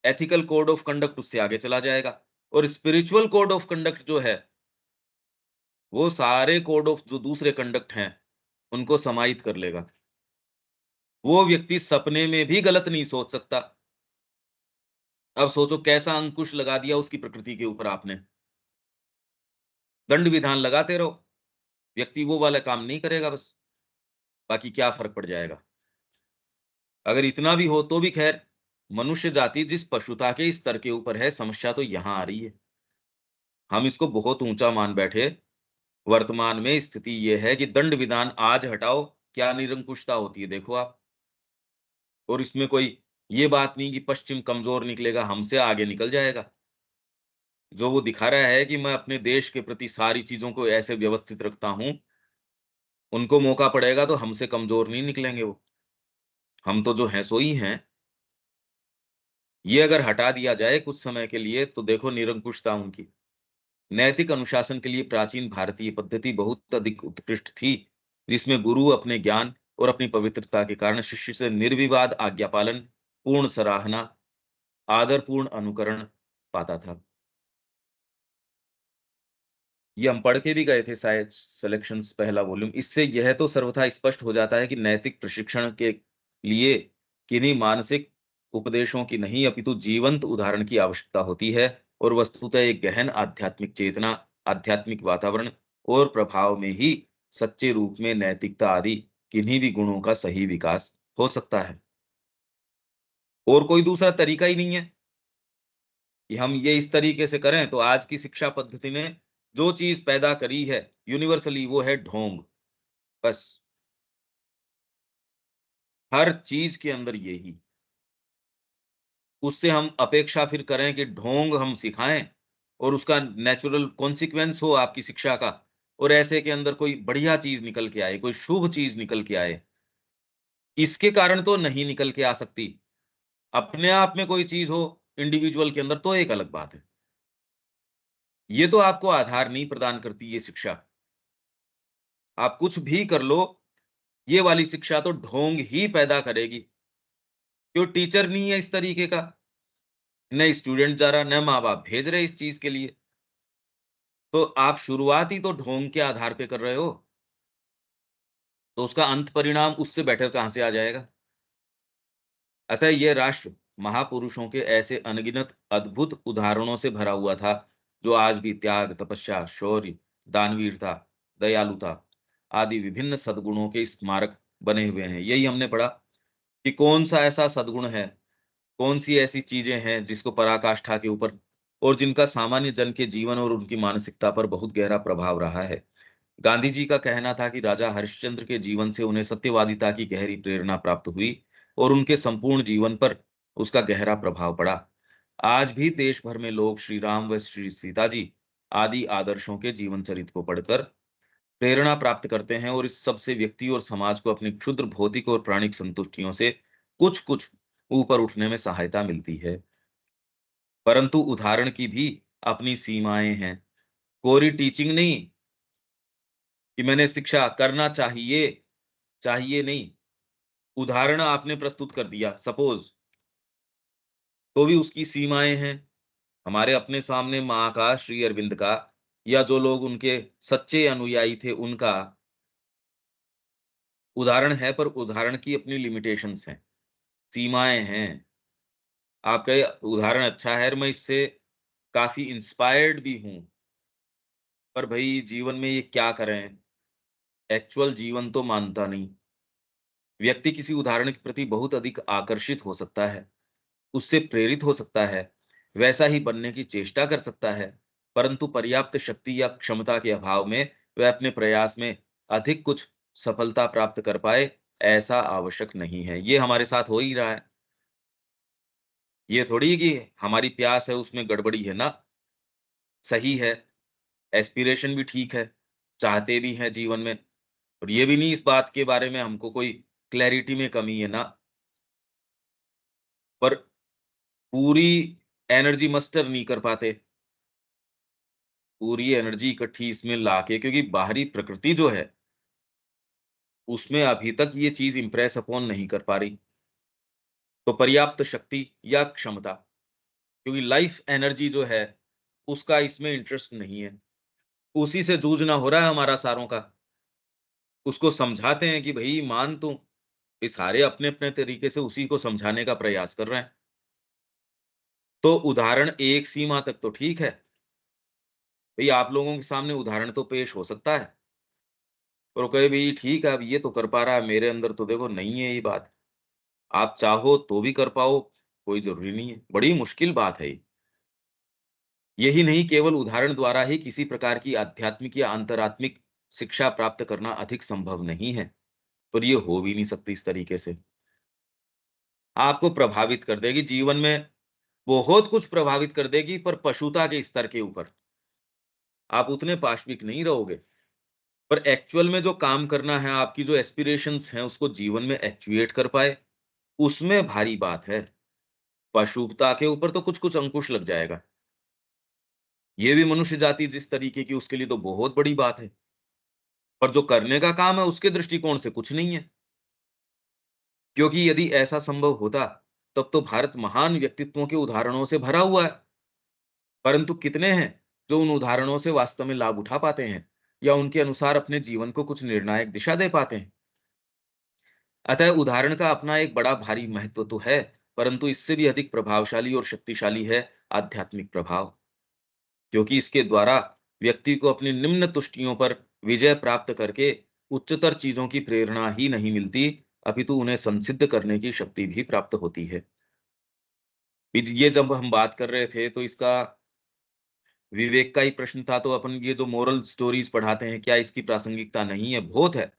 एथिकल कोड ऑफ कंडक्ट उससे आगे चला जाएगा और स्पिरिचुअल कोड ऑफ कंडक्ट जो है, वो सारे कोड ऑफ जो दूसरे कंडक्ट हैं, उनको समाहित कर लेगा। वो व्यक्ति सपने में भी गलत नहीं सोच सकता। अब सोचो कैसा अंकुश लगा दिया उसकी प्रकृति के ऊपर आपने। दंड विधान लगाते रहो, व्यक्ति वो वाला काम नहीं करेगा बस, बाकी क्या फ़र्क पड़ जाएगा। अगर इतना भी हो तो भी खैर, मनुष्य जाति जिस पशुता के स्तर के ऊपर है, समस्या तो यहाँ आ रही है। हम इसको बहुत ऊँचा मान बैठे, वर्तमान में स्थिति ये है कि दंड विधान आज हटाओ, क्या निरंकुशता होती है देखो आप। और इसमें कोई ये बात नहीं कि पश्चिम कमज़ोर निकलेगा, हमसे आगे निकल जाएगा। जो वो दिखा रहा है कि मैं अपने देश के प्रति सारी चीज़ों को ऐसे व्यवस्थित रखता हूँ, उनको मौका पड़ेगा तो हमसे कमज़ोर नहीं निकलेंगे वो। हम तो जो हैं सो ही हैं। ये अगर हटा दिया जाए कुछ समय के लिए तो देखो निरंकुशता उनकी। नैतिक अनुशासन के लिए प्राचीन भारतीय पद्धति बहुत अधिक उत्कृष्ट थी, जिसमें गुरु अपने ज्ञान और अपनी पवित्रता के कारण शिष्य से निर्विवाद आज्ञा पालन, पूर्ण सराहना, आदरपूर्ण अनुकरण पाता था। ये हम पढ़ के भी गए थे शायद सिलेक्शंस पहला वॉल्यूम। इससे यह तो सर्वथा स्पष्ट हो जाता है कि नैतिक प्रशिक्षण के लिए किन्हीं मानसिक उपदेशों की नहीं अपितु जीवंत उदाहरण की आवश्यकता होती है और वस्तुतः एक गहन आध्यात्मिक चेतना, आध्यात्मिक वातावरण और प्रभाव में ही सच्चे रूप में नैतिकता आदि किन्हीं भी गुणों का सही विकास हो सकता है। और कोई दूसरा तरीका ही नहीं है कि हम ये इस तरीके से करें तो आज की शिक्षा पद्धति ने जो चीज़ पैदा करी है यूनिवर्सली वो है ढोंग, बस हर चीज़ के अंदर यही। उससे हम अपेक्षा फिर करें कि ढोंग हम सिखाएँ और उसका नेचुरल कॉन्सेक्वेंस हो आपकी शिक्षा का और ऐसे के अंदर कोई बढ़िया चीज़ निकल के आए, कोई शुभ चीज़ निकल के आए। इसके कारण तो नहीं निकल के आ सकती। अपने आप में कोई चीज़ हो इंडिविजुअल के अंदर तो एक अलग बात है। ये तो आपको आधार नहीं प्रदान करती ये शिक्षा। आप कुछ भी कर लो, ये वाली शिक्षा तो ढोंग ही पैदा करेगी। क्यों टीचर नहीं है इस तरीके का, न स्टूडेंट जा रहा, न माँ-बाप भेज रहे इस चीज़ के लिए। तो आप शुरुआत ही तो ढोंग के आधार पे कर रहे हो, तो उसका अंत परिणाम उससे बेटर कहाँ से आ जाएगा? अतः ये राष्ट्र महापुरुषों के ऐसे अनगिनत अद्भुत उदाहरणों से भरा हुआ था, जो आज भी त्याग, तपस्या, शौर्य, दानवीरता, दयालुता आदि विभिन्न सद्गुणों के स्मारक बने हुए हैं। यही हमने पढ़ा कि कौन-सा ऐसा सद्गुण है, कौन-सी ऐसी चीज़ें हैं जिसको पराकाष्ठा के ऊपर और जिनका सामान्य जन के जीवन और उनकी मानसिकता पर बहुत गहरा प्रभाव रहा है। गांधी जी का कहना था कि राजा हरिश्चंद्र के जीवन से उन्हें सत्यवादिता की गहरी प्रेरणा प्राप्त हुई और उनके संपूर्ण जीवन पर उसका गहरा प्रभाव पड़ा। आज भी देश भर में लोग श्री राम व श्री सीता जी आदि आदर्शों के जीवन चरित्र को पढ़कर प्रेरणा प्राप्त करते हैं और इस सब से व्यक्ति और समाज को अपनी क्षुद्र भौतिक और प्राणिक संतुष्टियों से कुछ-कुछ ऊपर उठने में सहायता मिलती है। परंतु उदाहरण की भी अपनी सीमाएँ हैं। कोरी टीचिंग नहीं कि मैंने शिक्षा करना चाहिए, चाहिए नहीं, उदाहरण आपने प्रस्तुत कर दिया सपोज़, तो भी उसकी सीमाएँ हैं। हमारे अपने सामने माँ का, श्री अरविंद का या जो लोग उनके सच्चे अनुयायी थे उनका उदाहरण है, पर उदाहरण की अपनी लिमिटेशंस हैं, सीमाएँ हैं। आपका ये उदाहरण अच्छा है और मैं इससे काफ़ी इंस्पायर्ड भी हूँ, पर भई जीवन में ये क्या करें? एक्चुअल जीवन तो मानता नहीं। व्यक्ति किसी उदाहरण के प्रति बहुत अधिक आकर्षित हो सकता है, उससे प्रेरित हो सकता है, वैसा ही बनने की चेष्टा कर सकता है, परंतु पर्याप्त शक्ति या क्षमता के अभाव में वह अपने प्रयास में अधिक कुछ सफलता प्राप्त कर पाए, ऐसा आवश्यक नहीं है। ये हमारे साथ हो ही रहा है। ये थोड़ी कि हमारी प्यास है उसमें गड़बड़ी है ना, सही है, एस्पिरेशन भी ठीक है, चाहते भी हैं जीवन में, और ये भी नहीं इस बात के बारे में हमको कोई क्लैरिटी में कमी है ना, पर पूरी एनर्जी मस्टर नहीं कर पाते, पूरी एनर्जी इकट्ठी इसमें लाके, क्योंकि बाहरी प्रकृति जो है, उसमें अभी तक ये चीज़ इम्प्रेस अपॉन नहीं कर पा रही। तो पर्याप्त शक्ति या क्षमता, क्योंकि लाइफ एनर्जी जो है, उसका इसमें इंटरेस्ट नहीं है। उसी से जूझना हो रहा है हमारा सारों का। उसको समझाते हैं कि भई मान तू, ये सारे अपने-अपने तरीके से उसी को समझाने का प्रयास कर रहे हैं। तो उदाहरण एक सीमा तक तो ठीक है, भई आप लोगों के सामने उदाहरण तो पेश हो सकता है, और वो कहे भई ठीक है, अब ये तो कर पा रहा है, मेरे अंदर तो देखो नहीं है ये बात। आप चाहो तो भी कर पाओ, कोई ज़रूरी नहीं है। बड़ी मुश्किल बात है ये। यही नहीं, केवल उदाहरण द्वारा ही किसी प्रकार की आध्यात्मिक या अंतरात्मिक शिक्षा प्राप्त करना अधिक संभव नहीं है, और ये हो भी नहीं सकती इस तरीके से। आपको प्रभावित कर देगी जीवन में, बहुत कुछ प्रभावित कर देगी, पर पशुता के स्तर के ऊपर। आप उतने पाशविक नहीं रहोगे, पर एक्चुअल में जो काम करना है, आपकी जो एस्पिरेशंस हैं, उसको जीवन में एक्चुएट कर पाए, उसमें भारी बात है। पशुता के ऊपर तो कुछ-कुछ अंकुश लग जाएगा। ये भी मनुष्य जाति जिस तरीके की, उसके लिए तो बहुत बड़ी बात है। पर जो करने का काम है, उसके दृष्टिकोण से कुछ नहीं है। क्योंकि यदि ऐसा संभव होता, तब तो भारत महान व्यक्तित्वों के उदाहरणों से भरा हुआ है। परंतु कितने हैं जो उन उदाहरणों से वास्तव में लाभ उठा पाते हैं, या उनके अनुसार अपने जीवन को कुछ निर्णायक दिशा दे पाते हैं? अतः उदाहरण का अपना एक बड़ा भारी महत्व तो है, परंतु इससे भी अधिक प्रभावशाली और शक्तिशाली है आध्यात्मिक प्रभाव। क्योंकि इसके द्वारा व्यक्ति को अपनी निम्न तुष्टियों पर विजय प्राप्त करके उच्चतर चीजों की प्रेरणा ही नहीं मिलती, अपितु उन्हें संसिद्ध करने की शक्ति भी प्राप्त होती है। ये जब हम बात कर रहे थे, तो इसका विवेक का ही प्रश्न था, तो अपन ये जो मोरल स्टोरीज पढ़ाते हैं, क्या इसकी प्रासंगिकता नहीं है? बहुत है,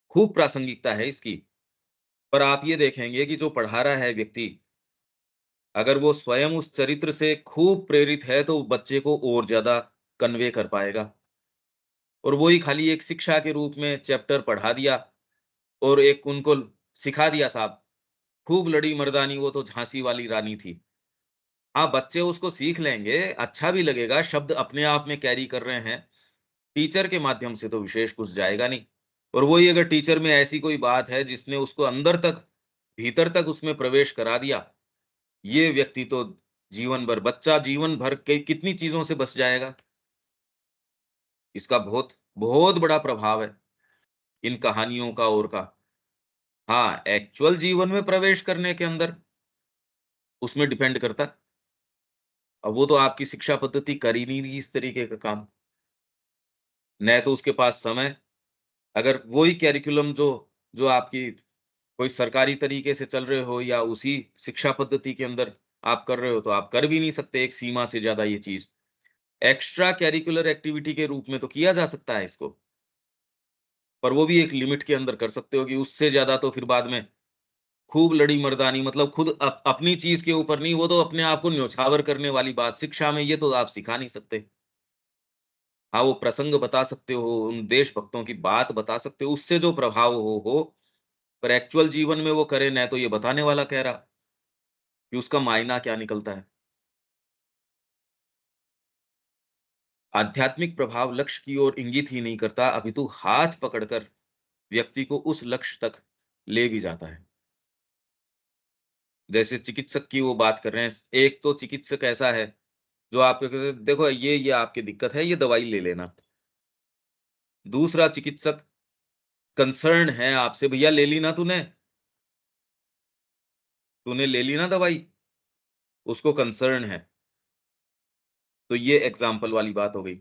खूब प्रासंगिकता है इसकी। पर आप ये देखेंगे कि जो पढ़ा रहा है व्यक्ति, अगर वो स्वयं उस चरित्र से खूब प्रेरित है, तो बच्चे को और ज्यादा कन्वे कर पाएगा। और वो ही खाली एक शिक्षा के रूप में चैप्टर पढ़ा दिया, और एक उनको सिखा दिया साहब, खूब लड़ी मर्दानी वो तो झांसी वाली रानी थी। हाँ, बच्चे उसको सीख लेंगे, अच्छा भी लगेगा, शब्द अपने आप में कैरी कर रहे हैं, टीचर के माध्यम से तो विशेष कुछ जाएगा नहीं। और वही अगर टीचर में ऐसी कोई बात है जिसने उसको अंदर तक, भीतर तक उसमें प्रवेश करा दिया, ये व्यक्ति तो जीवन भर, बच्चा जीवन भर के कितनी चीज़ों से बच जाएगा। इसका बहुत, बहुत बड़ा प्रभाव है, इन कहानियों का और का। हाँ, एक्चुअल जीवन में प्रवेश करने के अंदर, उसमें डिपेंड करता है। अब वो तो आपकी शिक्षा पद्धति कर ही नहीं रही इस तरीके का काम। न तो उसके पास समय, अगर वही करिकुलम जो जो आपकी कोई सरकारी तरीके से चल रहे हो, या उसी शिक्षा पद्धति के अंदर आप कर रहे हो, तो आप कर भी नहीं सकते एक सीमा से ज़्यादा ये चीज़। एक्स्ट्रा करिकुलर एक्टिविटी के रूप में तो किया जा सकता है इसको, पर वो भी एक लिमिट के अंदर कर सकते हो, कि उससे ज़्यादा तो फिर बाद में खूब लड़ी मर्दानी, मतलब खुद अपनी चीज़ के ऊपर नहीं, वो तो अपने आप को न्योछावर करने वाली बात, शिक्षा में ये तो आप सिखा नहीं सकते। हाँ, वो प्रसंग बता सकते हो, उन देशभक्तों की बात बता सकते हो, उससे जो प्रभाव हो, पर एक्चुअल जीवन में वो करे न, तो ये बताने वाला कह रहा कि उसका मायना क्या निकलता है। आध्यात्मिक प्रभाव लक्ष्य की ओर इंगित ही नहीं करता, अपितु हाथ पकड़कर व्यक्ति को उस लक्ष्य तक ले भी जाता है। जैसे चिकित्सक की वो बात कर रहे हैं, एक तो चिकित्सक ऐसा है जो आपको कहते हैं, देखो ये आपकी दिक्कत है, ये दवाई ले लेना। दूसरा चिकित्सक कंसर्न है आपसे, भैया ले ली ना तूने? तूने ले ली ना दवाई? उसको कंसर्न है। तो ये एग्ज़ाम्पल वाली बात हो गई।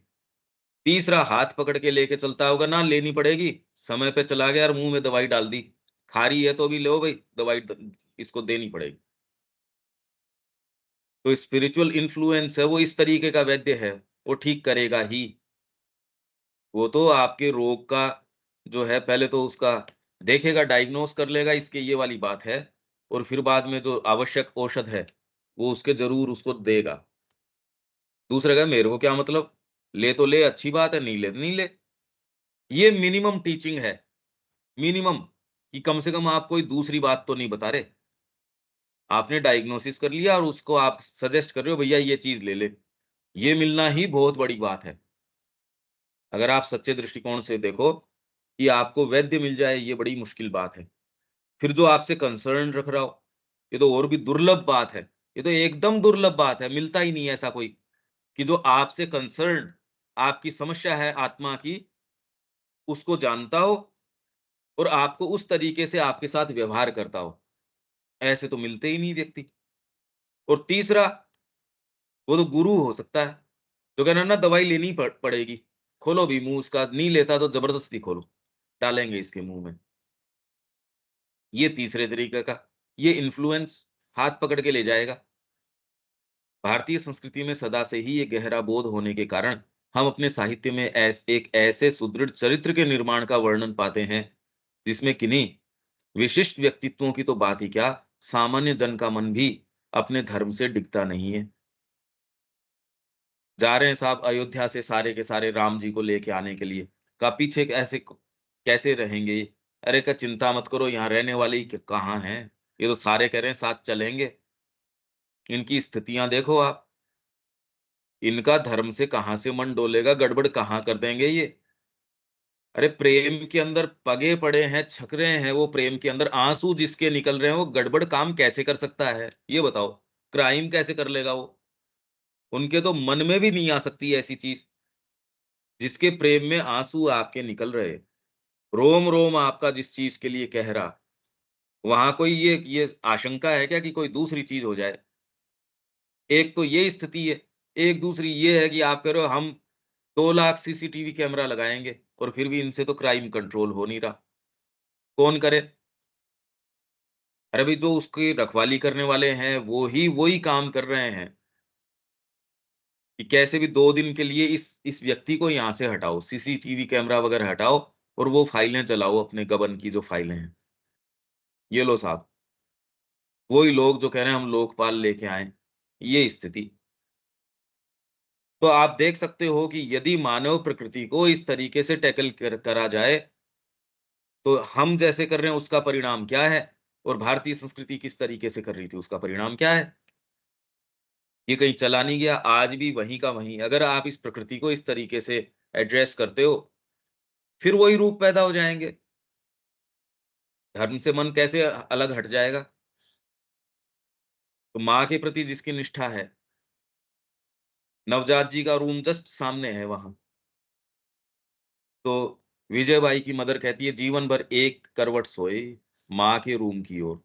तीसरा हाथ पकड़ के लेके चलता होगा, ना लेनी पड़ेगी, समय पे चला गया और मुँह में दवाई डाल दी। खा रही है तो भी लो भई, दवाई द इसको देनी पड़ेगी। तो स्पिरिचुअल इन्फ्लुएंस है वो इस तरीके का वैद्य है, वो ठीक करेगा ही। वो तो आपके रोग का जो है पहले तो उसका देखेगा, डायग्नोस कर लेगा, इसकी ये वाली बात है, और फिर बाद में जो आवश्यक औषध है, वो उसके ज़रूर उसको देगा। दूसरा कहे मेरे को क्या मतलब, ले तो ले अच्छी बात है, नहीं ले तो नहीं ले। ये मिनिमम टीचिंग है, मिनिमम, कि कम से कम आप कोई दूसरी बात तो नहीं बता रहे। आपने डायग्नोसिस कर लिया और उसको आप सजेस्ट कर रहे हो भैया ये चीज़ ले ले। ये मिलना ही बहुत बड़ी बात है। अगर आप सच्चे दृष्टिकोण से देखो कि आपको वैद्य मिल जाए, ये बड़ी मुश्किल बात है। फिर जो आपसे कंसर्न रख रहा हो, ये तो और भी दुर्लभ बात है। ये तो एकदम दुर्लभ बात है, मिलता ही नहीं है ऐसा कोई, कि जो आपसे कंसर्न्ड, आपकी समस्या है आत्मा की, उसको जानता हो और आपको उस तरीके से आपके साथ व्यवहार करता हो। ऐसे तो मिलते ही नहीं व्यक्ति। और तीसरा, वो तो गुरु हो सकता है, जो कह रहा है ना दवाई लेनी पड़ेगी। खोलो भी मुँह उसका, नहीं लेता तो ज़बरदस्ती खोलो, डालेंगे इसके मुँह में। ये तीसरे तरीके का, ये इन्फ्लुएंस हाथ पकड़ के ले जाएगा। भारतीय संस्कृति में सदा से ही ये गहरा बोध होने के कारण हम अपने साहित्य में एक ऐसे सुदृढ़ चरित्र के निर्माण का वर्णन पाते हैं, जिसमें किन्हीं विशिष्ट व्यक्तित्वों की तो बात ही क्या, सामान्य जन का मन भी अपने धर्म से डिगता नहीं है। जा रहे हैं साहब अयोध्या से सारे के सारे राम जी को लेके आने के लिए, का पीछे ऐसे कैसे रहेंगे ये? अरे का चिंता मत करो, यहाँ रहने वाले ही कहाँ हैं, ये तो सारे कह रहे हैं साथ चलेंगे। इनकी स्थितियां देखो आप, इनका धर्म से कहाँ से मन डोलेगा, गड़बड़ कहाँ कर देंगे ये। अरे प्रेम के अंदर पगे पड़े हैं, छक रहे हैं, वो प्रेम के अंदर आंसू जिसके निकल रहे हैं, वो गड़बड़ काम कैसे कर सकता है ये बताओ। क्राइम कैसे कर लेगा वो? उनके तो मन में भी नहीं आ सकती ऐसी चीज। जिसके प्रेम में आंसू आपके निकल रहे, रोम रोम आपका जिस चीज के लिए कह रहा, वहां कोई ये आशंका है क्या कि कोई दूसरी चीज हो जाए? एक तो ये स्थिति है, एक दूसरी ये है कि आप कह रहे हो हम 2 लाख सीसीटीवी कैमरा लगाएँगे और फिर भी इनसे तो क्राइम कंट्रोल हो नहीं रहा। कौन करे? अरे भई जो उसकी रखवाली करने वाले हैं, वो ही वही काम कर रहे हैं कि कैसे भी 2 दिन के लिए इस व्यक्ति को यहाँ से हटाओ, सीसीटीवी कैमरा वगैरह हटाओ और वो फाइलें चलाओ अपने गबन की जो फाइलें हैं। ये लो साहब, वही लोग जो कह रहे हैं हम लोकपाल लेके आएँ, ये स्थिति। तो आप देख सकते हो कि यदि मानव प्रकृति को इस तरीके से टैकल करा जाए, तो हम जैसे कर रहे हैं उसका परिणाम क्या है? और भारतीय संस्कृति किस तरीके से कर रही थी उसका परिणाम क्या है? ये कहीं चला नहीं गया, आज भी वहीं का वहीं। अगर आप इस प्रकृति को इस तरीके से एड्रेस करते हो, फिर वही रूप पैदा हो जाएँगे। धर्म से मन कैसे अलग हट जाएगा? तो माँ के प्रति जिसकी निष्ठा है, नवजात जी का रूम जस्ट सामने है वहाँ। तो विजय बाई की मदर कहती है जीवन भर एक करवट सोए, माँ के रूम की ओर,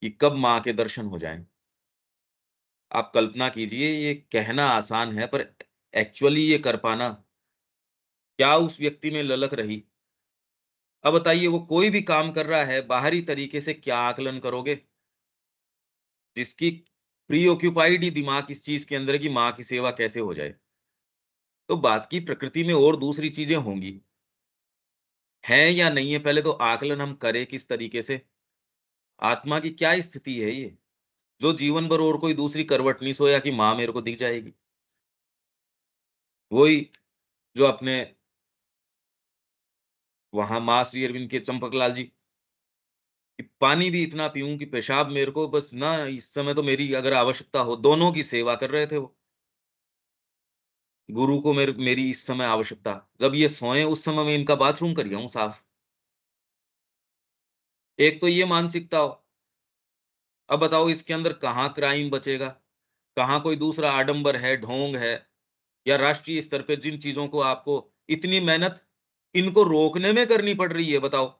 कि कब माँ के दर्शन हो जाएँ। आप कल्पना कीजिए, ये कहना आसान है पर एक्चुअली ये कर पाना, क्या उस व्यक्ति में ललक रही? अब बताइए वो कोई भी काम कर रहा है, बाहरी तरीके से क्या आकलन करोगे? जिसकी प्रीऑक्युपाइड ही दिमाग इस चीज़ के अंदर है कि माँ की सेवा कैसे हो जाए। तो बात की प्रकृति में और दूसरी चीज़ें होंगी, हैं या नहीं है, पहले तो आकलन हम करें किस तरीके से? आत्मा की क्या स्थिति है ये? जो जीवन भर और कोई दूसरी करवट नहीं सोया कि माँ मेरे को दिख जाएगी। वही जो अपने वहाँ माँ श्री अरविंद के चंपकलाल जी, कि पानी भी इतना पीऊँ कि पेशाब मेरे को बस ना इस समय तो मेरी अगर आवश्यकता हो, दोनों की सेवा कर रहे थे वो। गुरु को मेरी इस समय आवश्यकता, जब ये सोएँ उस समय मैं इनका बाथरूम कर आऊँ साफ। एक तो ये मानसिकता हो, अब बताओ इसके अंदर कहाँ क्राइम बचेगा? कहाँ कोई दूसरा आडंबर है, ढोंग है, या राष्ट्रीय स्तर पे जिन चीज़ों को आपको इतनी मेहनत इनको रोकने में करनी पड़ रही है बताओ।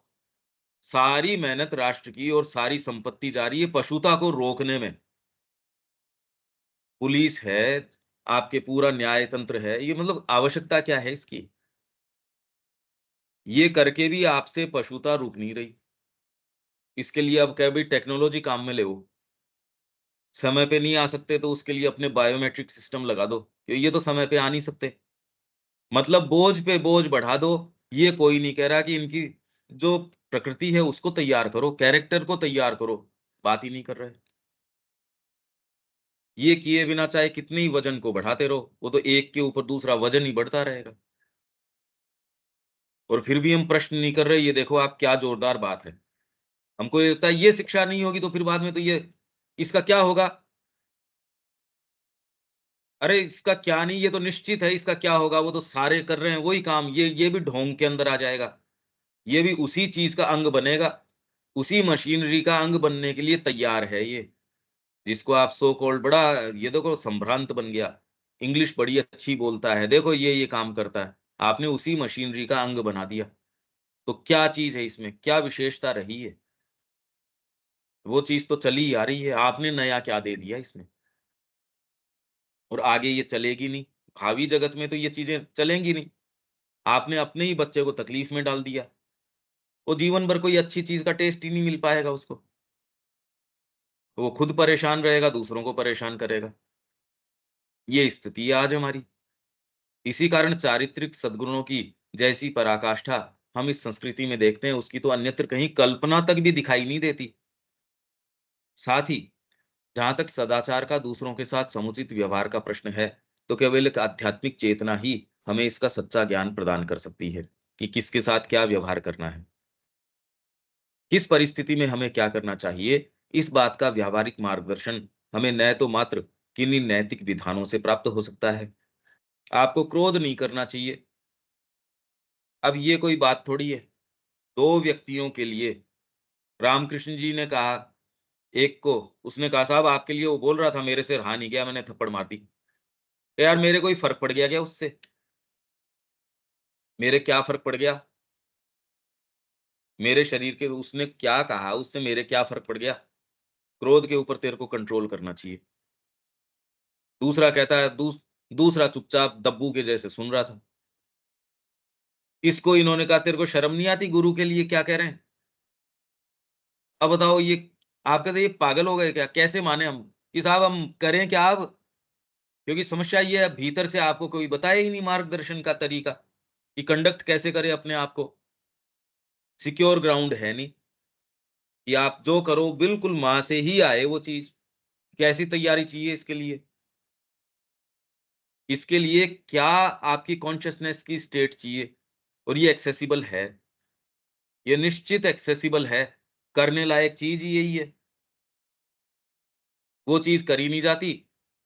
सारी मेहनत राष्ट्र की और सारी संपत्ति जा रही है पशुता को रोकने में। पुलिस है, आपके पूरा न्याय तंत्र है, ये मतलब आवश्यकता क्या है इसकी? ये करके भी आपसे पशुता रुक नहीं रही। इसके लिए अब क्या भई टेक्नोलॉज़ी काम में ले वो। समय पे नहीं आ सकते तो उसके लिए अपने बायोमेट्रिक सिस्टम लगा दो, ये तो समय पे आ नहीं सकते। मतलब बोझ पे बोझ बढ़ा दो, ये कोई नहीं कह रहा कि इनकी जो प्रकृति है उसको तैयार करो, कैरेक्टर को तैयार करो, बात ही नहीं कर रहे। ये किए बिना चाहे कितने ही वजन को बढ़ाते रहो, वो तो एक के ऊपर दूसरा वजन ही बढ़ता रहेगा। और फिर भी हम प्रश्न नहीं कर रहे, ये देखो आप क्या जोरदार बात है। हमको ये लगता है ये शिक्षा नहीं होगी तो फिर बाद में तो ये इसका क्या होगा? अरे इसका क्या नहीं, ये तो निश्चित है इसका क्या होगा, वो तो सारे कर रहे हैं वही काम, ये भी ढोंग के अंदर आ जाएगा। ये भी उसी चीज़ का अंग बनेगा, उसी मशीनरी का अंग बनने के लिए तैयार है ये। जिसको आप सो कॉल्ड बड़ा ये देखो संभ्रांत बन गया, इंग्लिश बड़ी अच्छी बोलता है, देखो ये काम करता है। आपने उसी मशीनरी का अंग बना दिया। तो क्या चीज़ है इसमें? क्या विशेषता रही है? वो चीज़ तो चली ही आ रही है, आपने नया क्या दे दिया इसमें? और आगे ये चलेगी नहीं, भावी जगत में तो ये चीज़ें चलेंगी नहीं। आपने अपने ही बच्चे को तकलीफ में डाल दिया। वो जीवन भर कोई अच्छी चीज़ का टेस्ट ही नहीं मिल पाएगा उसको। वो खुद परेशान रहेगा, दूसरों को परेशान करेगा। ये स्थिति है आज हमारी। इसी कारण चारित्रिक सद्गुणों की जैसी पराकाष्ठा हम इस संस्कृति में देखते हैं, उसकी तो अन्यत्र कहीं कल्पना तक भी दिखाई नहीं देती। साथ ही जहाँ तक सदाचार का दूसरों के साथ समुचित व्यवहार का प्रश्न है, तो केवल एक आध्यात्मिक चेतना ही हमें इसका सच्चा ज्ञान प्रदान कर सकती है, कि किसके साथ क्या व्यवहार करना है, किस परिस्थिति में हमें क्या करना चाहिए। इस बात का व्यावहारिक मार्गदर्शन हमें न तो मात्र किन्हीं नैतिक विधानों से प्राप्त हो सकता है। आपको क्रोध नहीं करना चाहिए। अब ये कोई बात थोड़ी है। 2 व्यक्तियों के लिए रामकृष्ण जी ने कहा, एक को उसने कहा साहब आपके लिए वो बोल रहा था, मेरे से रहा नहीं गया, मैंने थप्पड़ मार दी। यार मेरे कोई फ़र्क पड़ गया क्या उससे? मेरे क्या फ़र्क पड़ गया? मेरे शरीर के उसने क्या कहा, उससे मेरे क्या फ़र्क पड़ गया? क्रोध के ऊपर तेरे को कंट्रोल करना चाहिए। दूसरा कहता है दूसरा चुपचाप दब्बू के जैसे सुन रहा था। इसको इन्होंने कहा तेरे को शर्म नहीं आती गुरु के लिए क्या कह रहे हैं? अब बताओ ये आप कहते हैं ये पागल हो गए क्या? कैसे माने हम? कि साहब हम करें क्या अब? क्योंकि समस्या ये है भीतर से आपको कोई बताया ही नहीं मार्गदर्शन का तरीका, कि कंडक्ट कैसे करें अपने आप को। सिक्योर ग्राउंड है नहीं, कि आप जो करो बिल्कुल माँ से ही आए वो चीज़। कैसी तैयारी चाहिए इसके लिए? इसके लिए क्या आपकी कॉन्शसनेस की स्टेट चाहिए? और ये एक्सेसिबल है, ये निश्चित एक्सेसिबल है, करने लायक चीज़ ही यही है। वो चीज़ करी नहीं जाती,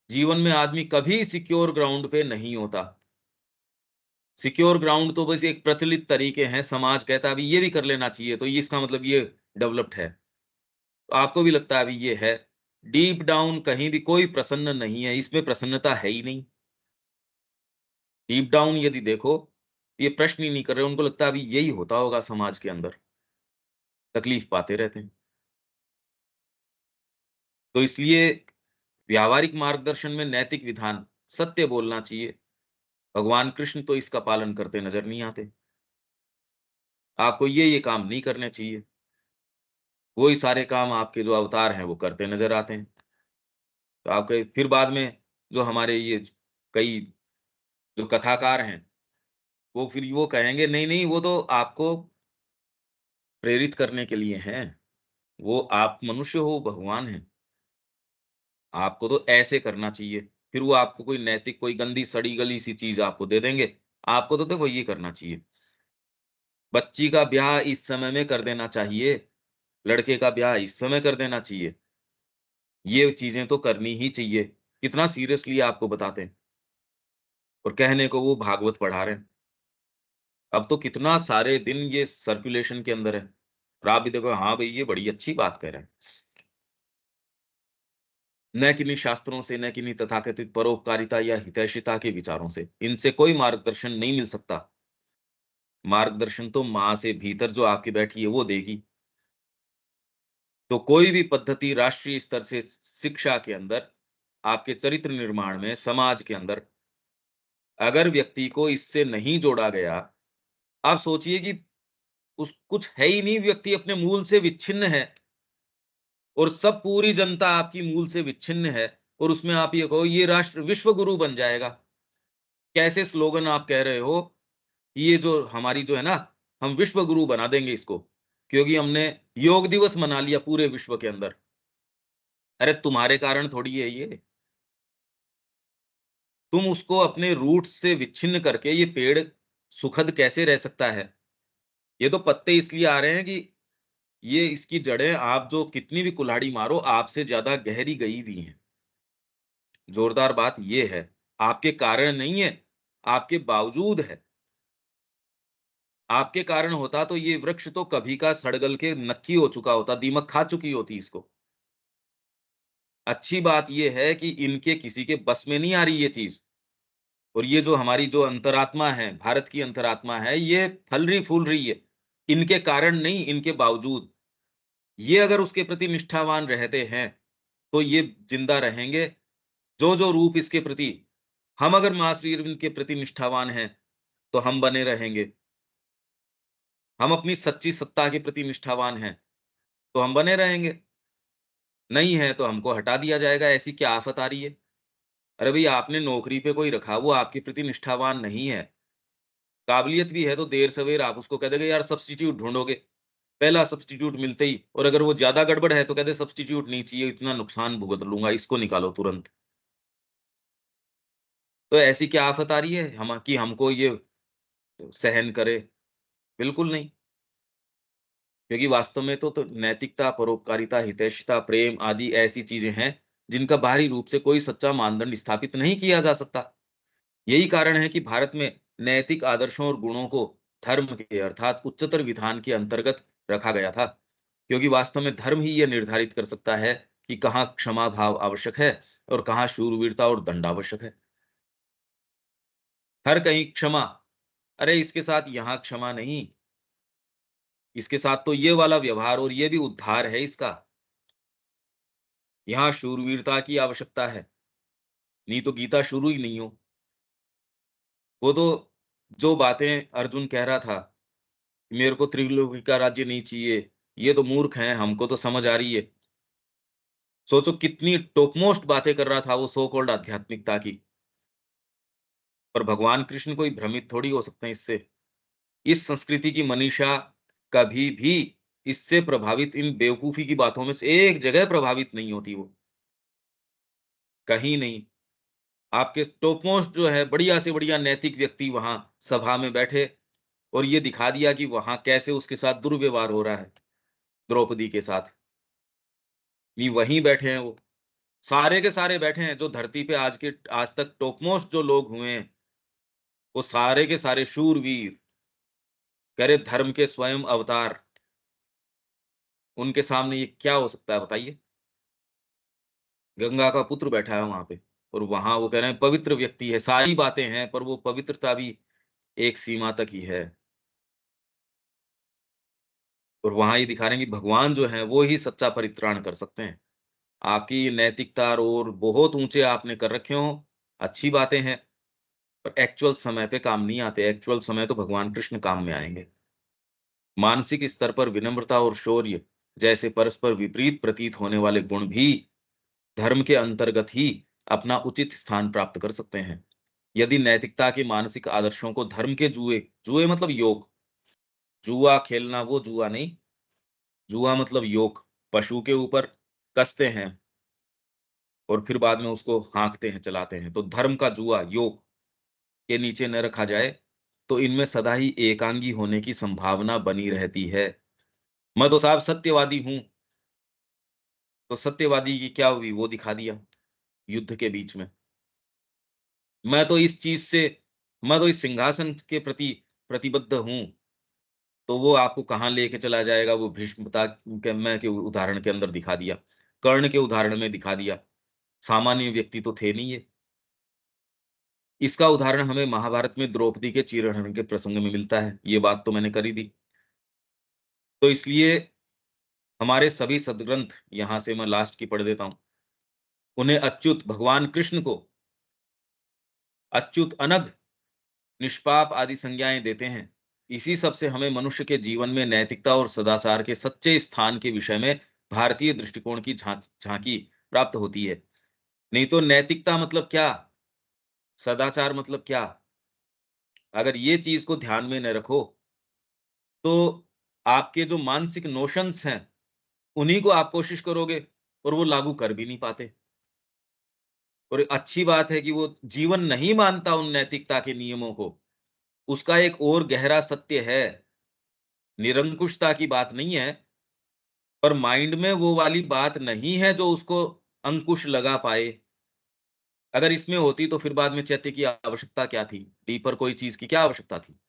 जीवन में आदमी कभी सिक्योर ग्राउंड पे नहीं होता। सिक्योर ग्राउंड तो बस एक प्रचलित तरीके हैं, समाज कहता है अभी ये भी कर लेना चाहिए, तो ये इसका मतलब ये डेवलप्ड है। तो आपको भी लगता है अभी ये है। डीप डाउन कहीं भी कोई प्रसन्न नहीं है, इसमें प्रसन्नता है ही नहीं। डीप डाउन यदि देखो, ये प्रश्न ही नहीं कर रहे, उनको लगता है अभी यही होता होगा समाज के अंदर, तकलीफ पाते रहते हैं। तो इसलिए व्यावहारिक मार्गदर्शन में नैतिक विधान, सत्य बोलना चाहिए। भगवान कृष्ण तो इसका पालन करते नज़र नहीं आते। आपको ये काम नहीं करने चाहिए। वही सारे काम आपके जो अवतार हैं, वो करते नज़र आते हैं। तो आपके फिर बाद में जो हमारे ये कई जो कथाकार हैं, वो फिर वो कहेंगे नहीं, नहीं वो तो आपको प्रेरित करने के लिए हैं। वो आप मनुष्य हो, भगवान हैं। आपको तो ऐसे करना चाहिए। फिर वो आपको कोई नैतिक कोई गंदी सड़ी-गली सी चीज़ आपको दे देंगे। आपको तो देखो ये करना चाहिए। बच्ची का ब्याह इस समय में कर देना चाहिए, लड़के का ब्याह इस समय कर देना चाहिए। ये चीज़ें तो करनी ही चाहिए। कितना सीरियसली आपको बताते हैं और कहने को वो भागवत पढ़ा रहे हैं। अब तो कितना सारे दिन ये सर्कुलेशन के अंदर है और आप भी देखो हाँ भई, ये बड़ी अच्छी बात कह रहे हैं। न किन्हीं शास्त्रों से, न किन्हीं तथाकथित परोपकारिता या हितैषिता के विचारों से। इनसे कोई मार्गदर्शन नहीं मिल सकता। मार्गदर्शन तो माँ से भीतर जो आपकी बैठी है वो देगी। तो कोई भी पद्धति राष्ट्रीय स्तर से शिक्षा के अंदर, आपके चरित्र निर्माण में, समाज के अंदर अगर व्यक्ति को इससे नहीं जोड़ा गया, आप सोचिए कि उस कुछ है ही नहीं, व्यक्ति अपने मूल से विच्छिन्न है। और सब पूरी जनता आपकी मूल से विच्छिन्न है, और उसमें आप ये कहो ये राष्ट्र विश्व गुरु बन जाएगा। कैसे स्लोगन आप कह रहे हो कि ये जो हमारी जो है ना, हम विश्व गुरु बना देंगे इसको, क्योंकि हमने योग दिवस मना लिया पूरे विश्व के अंदर। अरे तुम्हारे कारण थोड़ी है ये। तुम उसको अपने रूट्स से विच्छिन्न करके ये पेड़ सुखद कैसे रह सकता है? ये तो पत्ते इसलिए आ रहे हैं कि ये इसकी जड़ें आप जो कितनी भी कुल्हाड़ी मारो, आपसे ज़्यादा गहरी गई हुई हैं। ज़ोरदार बात ये है, आपके कारण नहीं है, आपके बावजूद है। आपके कारण होता तो ये वृक्ष तो कभी का सड़-गल के नक्की हो चुका होता, दीमक खा चुकी होती इसको। अच्छी बात ये है कि इनके किसी के बस में नहीं आ रही ये चीज़। और ये जो हमारी जो अंतरात्मा है, भारत की अंतरात्मा है, ये फल रही फूल रही है। इनके कारण नहीं, इनके बावजूद। ये अगर उसके प्रति निष्ठावान रहते हैं, तो ये जिंदा रहेंगे। जो-जो रूप इसके प्रति, हम अगर माँ श्री अरविंद के प्रति निष्ठावान हैं, तो हम बने रहेंगे। हम अपनी सच्ची सत्ता के प्रति निष्ठावान हैं, तो हम बने रहेंगे। नहीं है तो हमको हटा दिया जाएगा, ऐसी क्या आफ़त आ रही है? अरे भई आपने नौकरी पे कोई रखा, वो आपके प्रति निष्ठावान नहीं है। काबिलियत भी है तो देर-सवेर आप उसको कह दोगे यार सब्स्टिट्यूट ढूँढोगे। पहला सब्स्टिट्यूट मिलते ही, और अगर वो ज़्यादा गड़बड़ है तो कहते सब्स्टिट्यूट नहीं चाहिए, इतना नुकसान भुगत लूँगा, इसको निकालो तुरंत। तो ऐसी क्या आफ़त आ रही है हम कि हमको ये सहन करे? बिल्कुल नहीं। क्योंकि वास्तव में तो नैतिकता, परोपकारिता, हितैषिता, प्रेम आदि ऐसी चीज़ें हैं, जिनका बाहरी रूप से कोई सच्चा मानदंड स्थापित नहीं किया जा सकता। यही कारण है कि भारत में नैतिक आदर्शों और गुणों को धर्म के अर्थात उच्चतर विधान के अंतर्गत रखा गया था। क्योंकि वास्तव में धर्म ही यह निर्धारित कर सकता है कि कहाँ क्षमा भाव आवश्यक है और कहाँ शूरवीरता और दंड आवश्यक है। हर कहीं क्षमा, अरे इसके साथ यहाँ क्षमा नहीं, इसके साथ तो ये वाला व्यवहार और ये भी उद्धार है इसका। यहाँ शूरवीरता की आवश्यकता है, नहीं तो गीता शुरू ही नहीं हो। वो तो जो बातें अर्जुन कह रहा था, मेरे को त्रिलोकी का राज्य नहीं चाहिए, ये तो मूर्ख हैं, हमको तो समझ आ रही है। सोचो कितनी टॉप मोस्ट बातें कर रहा था वो सो कॉल्ड आध्यात्मिकता की, पर भगवान कृष्ण कोई भ्रमित थोड़ी हो सकते हैं इससे। इस संस्कृति की मनीषा कभी भी इससे प्रभावित इन बेवकूफ़ी की बातों में से एक जगह प्रभावित नहीं होती वो, कहीं नहीं। आपके टॉप मोस्ट जो है बढ़िया से बढ़िया नैतिक व्यक्ति वहाँ सभा में बैठे और ये दिखा दिया कि वहाँ कैसे उसके साथ दुर्व्यवहार हो रहा है, द्रौपदी के साथ। ये वहीं बैठे हैं वो। सारे के सारे बैठे हैं जो धरती पे आज तक टॉप मोस्ट जो लोग हुए हैं, वो सारे के सारे शूरवीर, कह रहे धर्म के स्वयं अवतार, उनके सामने ये क्या हो सकता है बताइए? गंगा का पुत्र बैठा है वहाँ पे और वहाँ वो कह रहे हैं पवित्र व्यक्ति है, सारी बातें हैं पर वो पवित्रता भी एक सीमा तक ही है। और वहाँ ये दिखा रहे हैं कि भगवान जो हैं वो ही सच्चा परित्राण कर सकते हैं। आपकी ये नैतिकता और बहुत ऊँचे आपने कर रखे हों, अच्छी बातें हैं, पर एक्चुअल समय पे काम नहीं आते, एक्चुअल समय तो भगवान कृष्ण काम में आएँगे। मानसिक स्तर पर विनम्रता और शौर्य जैसे परस्पर विपरीत प्रतीत होने वाले गुण भी धर्म के अंतर्गत ही अपना उचित स्थान प्राप्त कर सकते हैं। यदि नैतिकता के मानसिक आदर्शों को धर्म के जुए, जुए मतलब योग, जुआ खेलना वो जुआ नहीं, जुआ मतलब योग, पशु के ऊपर कसते हैं और फिर बाद में उसको हाँकते हैं, चलाते हैं। तो धर्म का जुआ, योग के नीचे न रखा जाए, तो इनमें सदा ही एकांगी होने की संभावना बनी रहती है। मैं तो साहब सत्यवादी हूँ, तो सत्यवादी की क्या हुई वो दिखा दिया, युद्ध के बीच में। मैं तो इस चीज़ से मैं तो इस सिंहासन के प्रति प्रतिबद्ध हूँ, तो वो आपको कहाँ लेके चला जाएगा वो भीष्मता के मैं के उदाहरण के अंदर दिखा दिया, कर्ण के उदाहरण में दिखा दिया। सामान्य व्यक्ति तो थे नहीं ये। इसका उदाहरण हमें महाभारत में द्रौपदी के चीरहरण के प्रसंग में मिलता है, ये बात तो मैंने कर ही दी। तो इसलिए हमारे सभी सद्ग्रंथ यहाँ से मैं लास्ट की पढ़ देता हूँ। उन्हें अच्युत भगवान कृष्ण को अच्युत, अनघ, निष्पाप आदि संज्ञाएँ देते हैं। इसी सब से हमें मनुष्य के जीवन में नैतिकता और सदाचार के सच्चे स्थान के विषय में भारतीय दृष्टिकोण की झांकी प्राप्त होती है। नहीं तो नैतिकता मतलब क्या? सदाचार मतलब क्या? अगर ये चीज़ को ध्यान में न रखो, तो आपके जो मानसिक नोशंस हैं, उन्हीं को आप कोशिश करोगे और वो लागू कर भी नहीं पाते। और अच्छी बात है कि वो जीवन नहीं मानता उन नैतिकता के नियमों को। उसका एक और गहरा सत्य है, निरंकुशता की बात नहीं है, पर माइंड में वो वाली बात नहीं है जो उसको अंकुश लगा पाए। अगर इसमें होती तो फिर बाद में चैत्य की आवश्यकता क्या थी? डीपर कोई चीज़ की क्या आवश्यकता थी?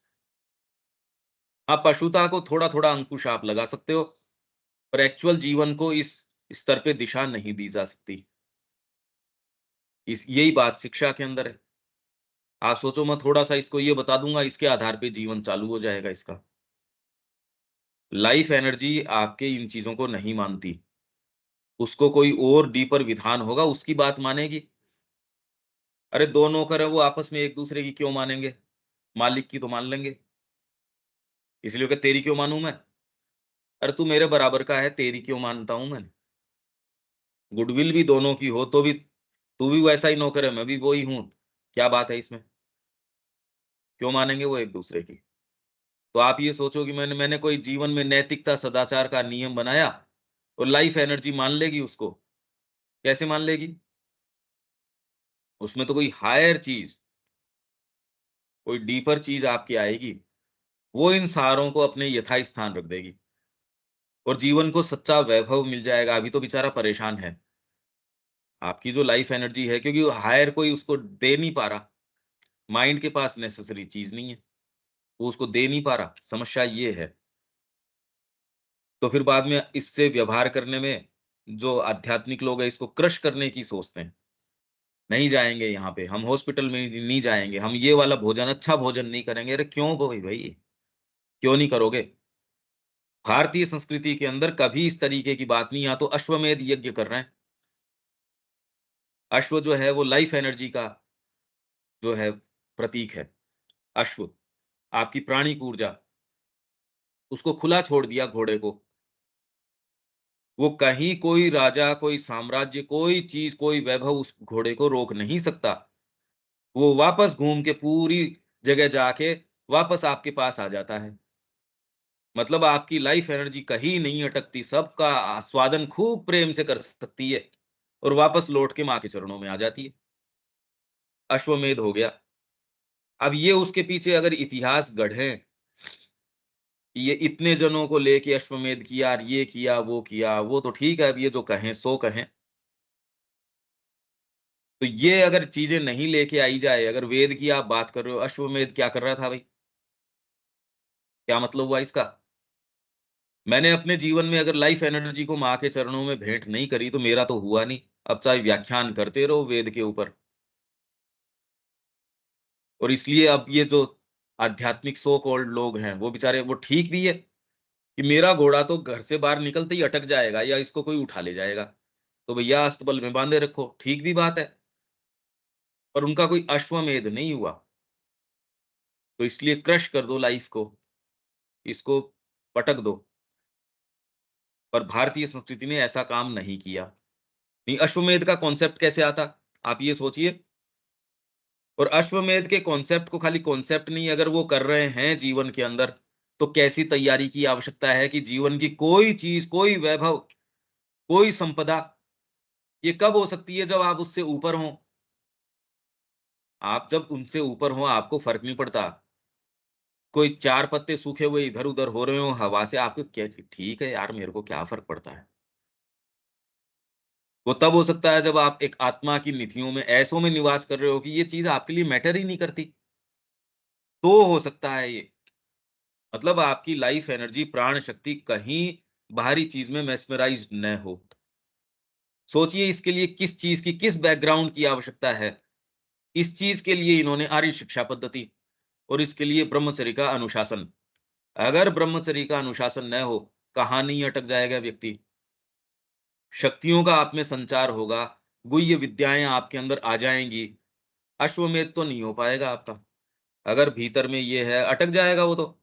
हाँ, पशुता को थोड़ा-थोड़ा अंकुश आप लगा सकते हो, पर एक्चुअल जीवन को इस स्तर पे दिशा नहीं दी जा सकती। इस यही बात शिक्षा के अंदर है। आप सोचो मैं थोड़ा-सा इसको ये बता दूँगा, इसके आधार पे जीवन चालू हो जाएगा इसका। लाइफ एनर्जी आपके इन चीज़ों को नहीं मानती। उसको कोई और डीपर विधान होगा, उसकी बात मानेगी। अरे 2 नौकर हैं, वो आपस में एक-दूसरे की क्यों मानेंगे? मालिक की तो मान लेंगे। इसलिए कि तेरी क्यों मानूँ मैं? अरे तू मेरे बराबर का है, तेरी क्यों मानता हूँ मैं? गुडविल भी दोनों की हो तो भी तू भी वैसा ही नौकर है, मैं भी वो ही हूँ। क्या बात है इसमें? क्यों मानेंगे वो एक-दूसरे की? तो आप ये सोचो कि मैंने मैंने कोई जीवन में नैतिकता, सदाचार का नियम बनाया और लाइफ एनर्जी मान लेगी उसको। कैसे मान लेगी? उसमें तो कोई हायर चीज़, कोई डीपर चीज़ आपकी आएगी। वो इन सारों को अपने यथास्थान रख देगी और जीवन को सच्चा वैभव मिल जाएगा। अभी तो बेचारा परेशान है। आपकी जो लाइफ एनर्जी है, क्योंकि वो हायर कोई उसको दे नहीं पा रहा। माइंड के पास नेसेसरी चीज़ नहीं है। वो उसको दे नहीं पा रहा। समस्या ये है। तो फिर बाद में इससे व्यवहार करने में जो आध्यात्मिक लोग हैं, इसको क्रश करने की सोचते हैं। नहीं जाएँगे यहाँ पे, हम हॉस्पिटल में नहीं जाएँगे, हम ये वाला भोजन, अच्छा भोजन नहीं करेंगे। अरे क्यों भई, क्यों नहीं करोगे? भारतीय संस्कृति के अंदर कभी इस तरीके की बात नहीं, यहाँ तो अश्वमेध यज्ञ कर रहे हैं। अश्व जो है वो लाइफ एनर्जी का जो है प्रतीक है। अश्व, आपकी प्राणिक ऊर्जा, उसको खुला छोड़ दिया घोड़े को। वो कहीं कोई राजा, कोई साम्राज्य, कोई चीज़, कोई वैभव उस घोड़े को रोक नहीं सकता। वो वापस घूम के पूरी जगह जाके वापस आपके पास आ जाता है। मतलब आपकी लाइफ एनर्जी कहीं नहीं अटकती, सबका आस्वादन खूब प्रेम से कर सकती है और वापस लौट के माँ के चरणों में आ जाती है। अश्वमेध हो गया। अब ये उसके पीछे अगर इतिहास गढ़ें, कि ये इतने जनों को लेके अश्वमेध किया और ये किया, वो तो ठीक है, अब ये जो कहें सो कहें। तो ये अगर चीज़ें नहीं लेके आई जाए, अगर वेद की आप बात कर रहे हो, अश्वमेध क्या कर रहा था भई? क्या मतलब हुआ इसका? मैंने अपने जीवन में अगर लाइफ एनर्जी को माँ के चरणों में भेंट नहीं करी, तो मेरा तो हुआ नहीं। अब चाहे व्याख्यान करते रहो वेद के ऊपर। और इसलिए अब ये जो आध्यात्मिक सो कॉल्ड लोग हैं, वो बेचारे वो ठीक भी है कि मेरा घोड़ा तो घर से बाहर निकलते ही अटक जाएगा या इसको कोई उठा ले जाएगा। तो भैया अस्तबल में बाँधे रखो, ठीक भी बात है। पर उनका कोई अश्वमेध नहीं हुआ। तो इसलिए क्रश कर दो लाइफ को, इसको पटक दो। पर भारतीय संस्कृति ने ऐसा काम नहीं किया। नहीं, अश्वमेध का कॉन्सेप्ट कैसे आता? आप ये सोचिए। और अश्वमेध के कॉन्सेप्ट को खाली कॉन्सेप्ट नहीं, अगर वो कर रहे हैं जीवन के अंदर, तो कैसी तैयारी की आवश्यकता है कि जीवन की कोई चीज़, कोई वैभव, कोई संपदा, ये कब हो सकती है जब आप उससे ऊपर हों। आप जब उनसे ऊपर हों, आपको फ़र्क नहीं पड़ता। कोई 4 पत्ते सूखे हुए इधर-उधर हो रहे हों हवा से, आपको क्या ठीक है यार, मेरे को क्या फ़र्क पड़ता है। वो तब हो सकता है जब आप एक आत्मा की निधियों में, ऐसों में निवास कर रहे हो कि ये चीज़ आपके लिए मैटर ही नहीं करती, तो हो सकता है ये। मतलब आपकी लाइफ एनर्जी, प्राण शक्ति कहीं बाहरी चीज़ में मेस्मराइज़्ड न हो। सोचिए इसके लिए किस चीज़ की, किस बैकग्राउंड की आवश्यकता है। इस चीज़ के लिए इन्होंने आर्य शिक्षा पद्धति और इसके लिए ब्रह्मचर्य का अनुशासन। अगर ब्रह्मचर्य का अनुशासन न हो, कहाँ नहीं अटक जाएगा व्यक्ति। शक्तियों का आप में संचार होगा, गुह्य विद्याएँ आपके अंदर आ जाएँगी। अश्वमेध तो नहीं हो पाएगा आपका। अगर भीतर में ये है, अटक जाएगा वो तो।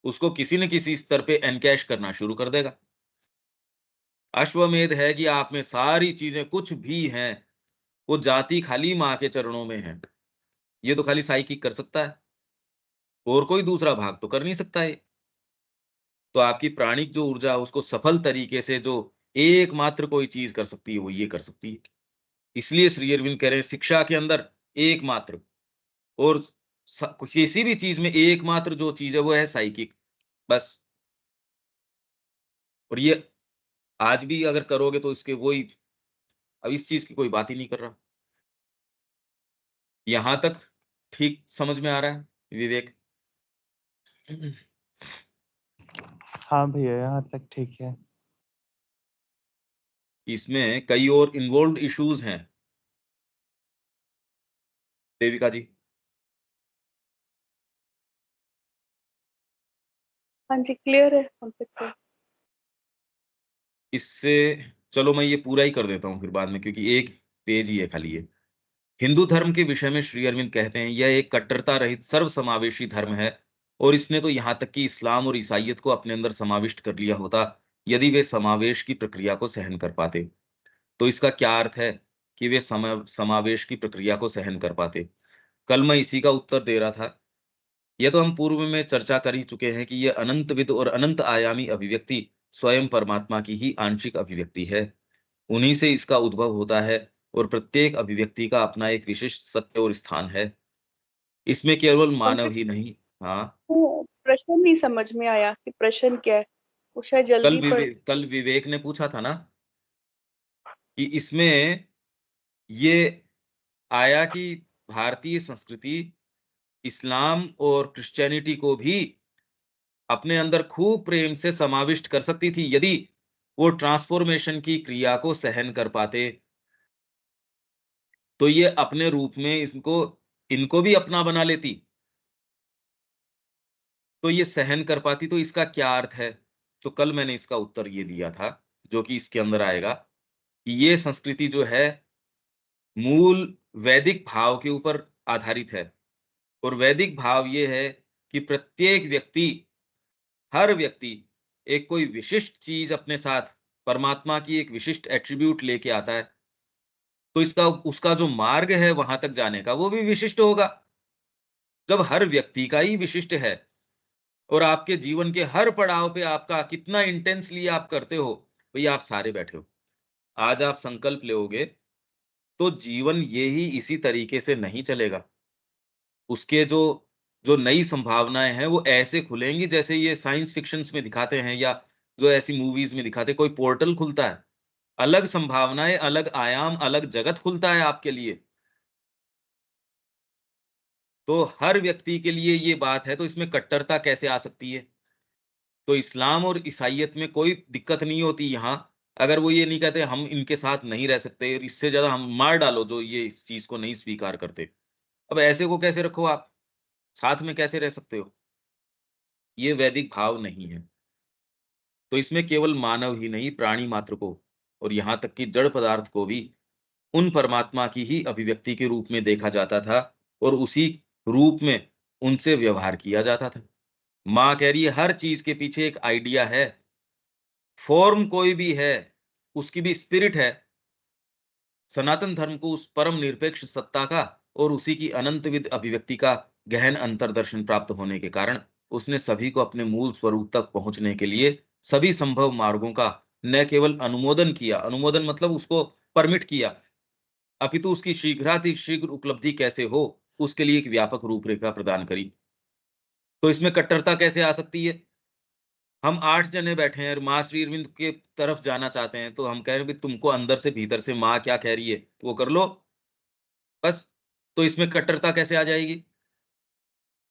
उसको किसी न किसी स्तर पे एनकैश करना शुरू कर देगा। अश्वमेध है कि आप में सारी चीजें कुछ भी हैं, वो जाति खाली माँ के चरणों में है। ये तो खाली साइकिक कर सकता है, और कोई दूसरा भाग तो कर नहीं सकता है। तो आपकी प्राणिक जो ऊर्जा है उसको सफल तरीके से जो एकमात्र कोई चीज कर सकती है, वो ये कर सकती है। इसलिए श्री अरविंद कह रहे हैं शिक्षा के अंदर एकमात्र, और किसी भी चीज में एकमात्र जो चीज है वो है साइकिक, बस। और ये आज भी अगर करोगे तो इसके वही, अब इस चीज की कोई बात ही नहीं कर रहा। यहां तक ठीक समझ में आ रहा है विवेक? हाँ भैया, यहाँ तक ठीक है। इसमें कई और इन्वॉल्व इश्यूज हैं देविका जी। हाँ जी, क्लियर है हम तक तो। इससे चलो मैं ये पूरा ही कर देता हूँ फिर बाद में, क्योंकि एक पेज ही है खाली ये। हिंदू धर्म के विषय में श्री अरविंद कहते हैं यह एक कट्टरता रहित सर्वसमावेशी धर्म है, और इसने तो यहाँ तक कि इस्लाम और ईसाइयत को अपने अंदर समाविष्ट कर लिया होता, यदि वे समावेश की प्रक्रिया को सहन कर पाते। तो इसका क्या अर्थ है कि वे समावेश की प्रक्रिया को सहन कर पाते? कल मैं इसी का उत्तर दे रहा था। यह तो हम पूर्व में चर्चा कर ही चुके हैं कि यह अनंतविद और अनंत आयामी अभिव्यक्ति स्वयं परमात्मा की ही आंशिक अभिव्यक्ति है। उन्हीं से इसका उद्भव होता है, और प्रत्येक अभिव्यक्ति का अपना एक विशिष्ट सत्य और स्थान है। इसमें केवल मानव पंकज, ही नहीं। हाँ, वो प्रश्न नहीं समझ में आया कि प्रश्न क्या है। वो शायद जल्दी पढ़। कल विवेक ने पूछा था ना कि इसमें ये आया कि भारतीय संस्कृति इस्लाम और क्रिश्चियनिटी को भी अपने अंदर खूब प्रेम से समाविष्ट कर सकती थी, यदि वो ट्रांसफॉर्मेशन की क्रिया को सहन कर पाते। तो ये अपने रूप में इसको, इनको भी अपना बना लेती, तो ये सहन कर पाती। तो इसका क्या अर्थ है? तो कल मैंने इसका उत्तर ये दिया था, जो कि इसके अंदर आएगा, कि ये संस्कृति जो है मूल वैदिक भाव के ऊपर आधारित है। और वैदिक भाव ये है कि प्रत्येक व्यक्ति, हर व्यक्ति एक कोई विशिष्ट चीज अपने साथ, परमात्मा की एक विशिष्ट एट्रीब्यूट लेके आता है। तो इसका उसका जो मार्ग है वहां तक जाने का, वो भी विशिष्ट होगा। जब हर व्यक्ति का ही विशिष्ट है, और आपके जीवन के हर पड़ाव पे आपका कितना इंटेंसली आप करते हो, भैया आप सारे बैठे हो, आज आप संकल्प लोगे तो जीवन ये ही इसी तरीके से नहीं चलेगा। उसके जो जो नई संभावनाएं हैं वो ऐसे खुलेंगी जैसे ये साइंस फिक्शंस में दिखाते हैं, या जो ऐसी मूवीज में दिखाते हैं, कोई पोर्टल खुलता है, अलग संभावनाएं, अलग आयाम, अलग जगत खुलता है आपके लिए। तो हर व्यक्ति के लिए ये बात है, तो इसमें कट्टरता कैसे आ सकती है? तो इस्लाम और ईसाइयत में कोई दिक्कत नहीं होती यहाँ, अगर वो ये नहीं कहते हम इनके साथ नहीं रह सकते, और इससे ज्यादा हम मार डालो जो ये इस चीज को नहीं स्वीकार करते। अब ऐसे को कैसे रखो आप, साथ में कैसे रह सकते हो? ये वैदिक भाव नहीं है। तो इसमें केवल मानव ही नहीं, प्राणी मात्र को, और यहाँ तक कि जड़ पदार्थ को भी उन परमात्मा की ही अभिव्यक्ति के रूप में देखा जाता था, और उसी रूप में उनसे व्यवहार किया जाता था। माँ कह रही है हर चीज के पीछे एक आइडिया है, फॉर्म कोई भी है, उसकी भी स्पिरिट है। सनातन धर्म को उस परम निरपेक्ष सत्ता का और उसी की अनंतविद अभिव्यक्ति का गहन अंतर्दर्शन प्राप्त होने के कारण उसने सभी को अपने मूल स्वरूप तक पहुंचने के लिए सभी संभव मार्गों का न केवल अनुमोदन किया, अनुमोदन मतलब उसको परमिट किया, अपितु उसकी शीघ्रातिशीघ्र उपलब्धि कैसे हो, उसके लिए एक व्यापक रूपरेखा प्रदान करी। तो इसमें कट्टरता कैसे आ सकती है? हम 8 जने बैठे हैं और माँ श्री अरविंद के तरफ जाना चाहते हैं, तो हम कह रहे हैं कि तुमको अंदर से भीतर से माँ क्या कह रही है, वो कर लो, बस। तो इसमें कट्टरता कैसे आ जाएगी?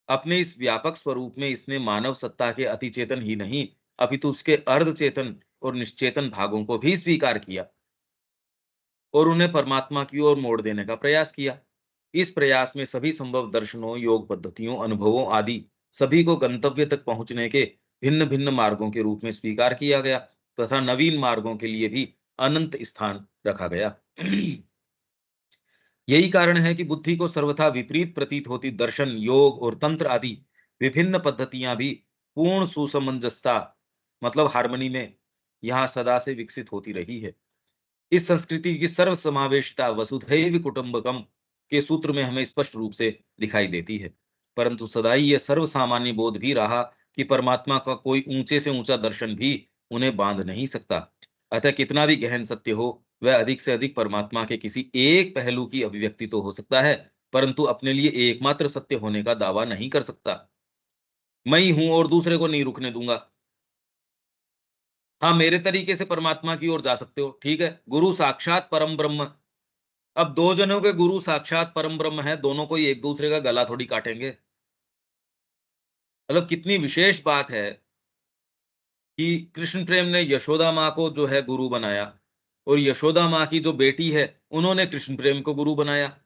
अपने इस व्यापक स्वरूप में इसने मानव सत्ता के अतिचेतन ही नहीं, अपितु उसके अर्धचेतन और निश्चेतन भागों को भी स्वीकार किया, और उन्हें परमात्मा की ओर मोड़ देने का प्रयास किया। इस प्रयास में सभी संभव दर्शनों, योग पद्धतियों, अनुभवों आदि सभी को गंतव्य तक पहुंचने के भिन्न भिन्न मार्गों के रूप में स्वीकार किया गया, तथा नवीन मार्गों के लिए भी अनंत स्थान रखा गया। यही कारण है कि बुद्धि को सर्वथा विपरीत प्रतीत होती दर्शन, योग और तंत्र आदि विभिन्न पद्धतियां भी पूर्ण सुसमंजसता, मतलब हार्मनी में यहाँ सदा से विकसित होती रही है। इस संस्कृति की सर्वसमावेशिता वसुधैव कुटुंबकम के सूत्र में हमें स्पष्ट रूप से दिखाई देती है। परंतु सदा ही यह सर्वसामान्य बोध भी रहा कि परमात्मा का कोई ऊंचे से ऊंचा दर्शन भी उन्हें बांध नहीं सकता। अतः कितना भी गहन सत्य हो, वह अधिक से अधिक परमात्मा के किसी एक पहलू की अभिव्यक्ति तो हो सकता है, परंतु अपने लिए एकमात्र सत्य होने का दावा नहीं कर सकता। मैं ही हूं और दूसरे को नहीं रुकने दूंगा। हाँ, मेरे तरीके से परमात्मा की ओर जा सकते हो, ठीक है। गुरु साक्षात परम ब्रह्म। अब दो जनों के गुरु साक्षात परम ब्रह्म है, दोनों को ही एक दूसरे का गला थोड़ी काटेंगे। मतलब कितनी विशेष बात है कि कृष्ण प्रेम ने यशोदा माँ को जो है गुरु बनाया, और यशोदा माँ की जो बेटी है उन्होंने कृष्ण प्रेम को गुरु बनाया।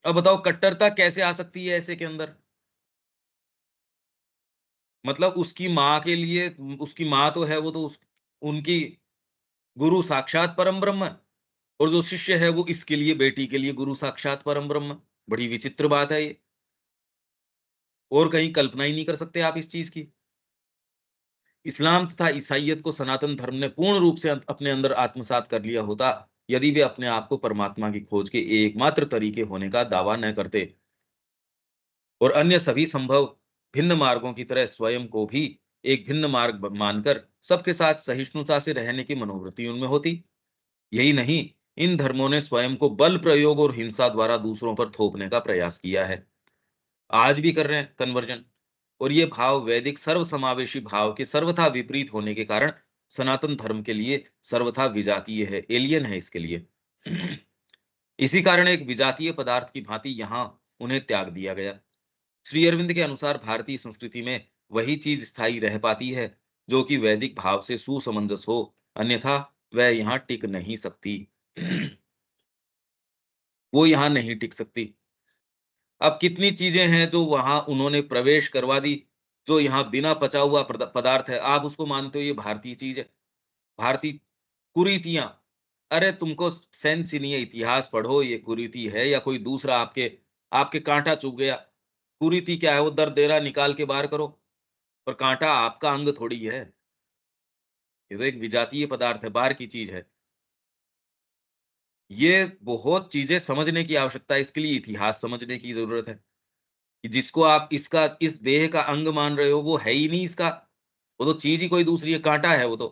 अब बताओ कट्टरता कैसे आ सकती है ऐसे के अंदर। मतलब उसकी माँ के लिए, उसकी माँ तो है, वो तो उनकी गुरु साक्षात परम ब्रह्म, और जो शिष्य है वो इसके लिए, बेटी के लिए गुरु साक्षात परम ब्रह्म। बड़ी विचित्र बात है ये, और कहीं कल्पना ही नहीं कर सकते आप इस चीज की। इस्लाम तथा ईसाइयत को सनातन धर्म ने पूर्ण रूप से अपने अंदर आत्मसात कर लिया होता, यदि वे अपने आप को परमात्मा की खोज के एकमात्र तरीके होने का दावा न करते, और अन्य सभी संभव भिन्न मार्गों की तरह स्वयं को भी एक भिन्न मार्ग मानकर सबके साथ सहिष्णुता से रहने की मनोवृत्ति उनमें होती। यही नहीं, इन धर्मों ने स्वयं को बल प्रयोग और हिंसा द्वारा दूसरों पर थोपने का प्रयास किया है, आज भी कर रहे हैं कन्वर्जन। और ये भाव वैदिक सर्वसमावेशी भाव के सर्वथा विपरीत होने के कारण सनातन धर्म के लिए सर्वथा विजातीय है, एलियन है इसके लिए। इसी कारण एक विजातीय पदार्थ की भांति यहाँ उन्हें त्याग दिया गया। श्री अरविंद के अनुसार भारतीय संस्कृति में वही चीज स्थायी रह पाती है जो कि वैदिक भाव से सुसमंजस हो, अन्यथा वह यहाँ टिक नहीं सकती। वो यहाँ नहीं टिक सकती। अब कितनी चीजें हैं जो वहां उन्होंने प्रवेश करवा दी, जो यहाँ बिना पचा हुआ पदार्थ है, आप उसको मानते हो ये भारतीय चीज है, भारतीय कुरीतियां। अरे तुमको सेंस ही नहीं है, इतिहास पढ़ो, ये कुरीति है या कोई दूसरा आपके आपके कांटा चुभ गया। कुरीति क्या है? वो दर्द दे रहा, निकाल के बाहर करो। पर कांटा आपका अंग थोड़ी है, ये तो एक विजातीय पदार्थ है, बाहर की चीज है। ये बहुत चीजें समझने की आवश्यकता है, इसके लिए इतिहास समझने की जरूरत है कि जिसको आप इसका इस देह का अंग मान रहे हो वो है ही नहीं इसका, वो तो चीज ही कोई दूसरी है, कांटा है वो तो।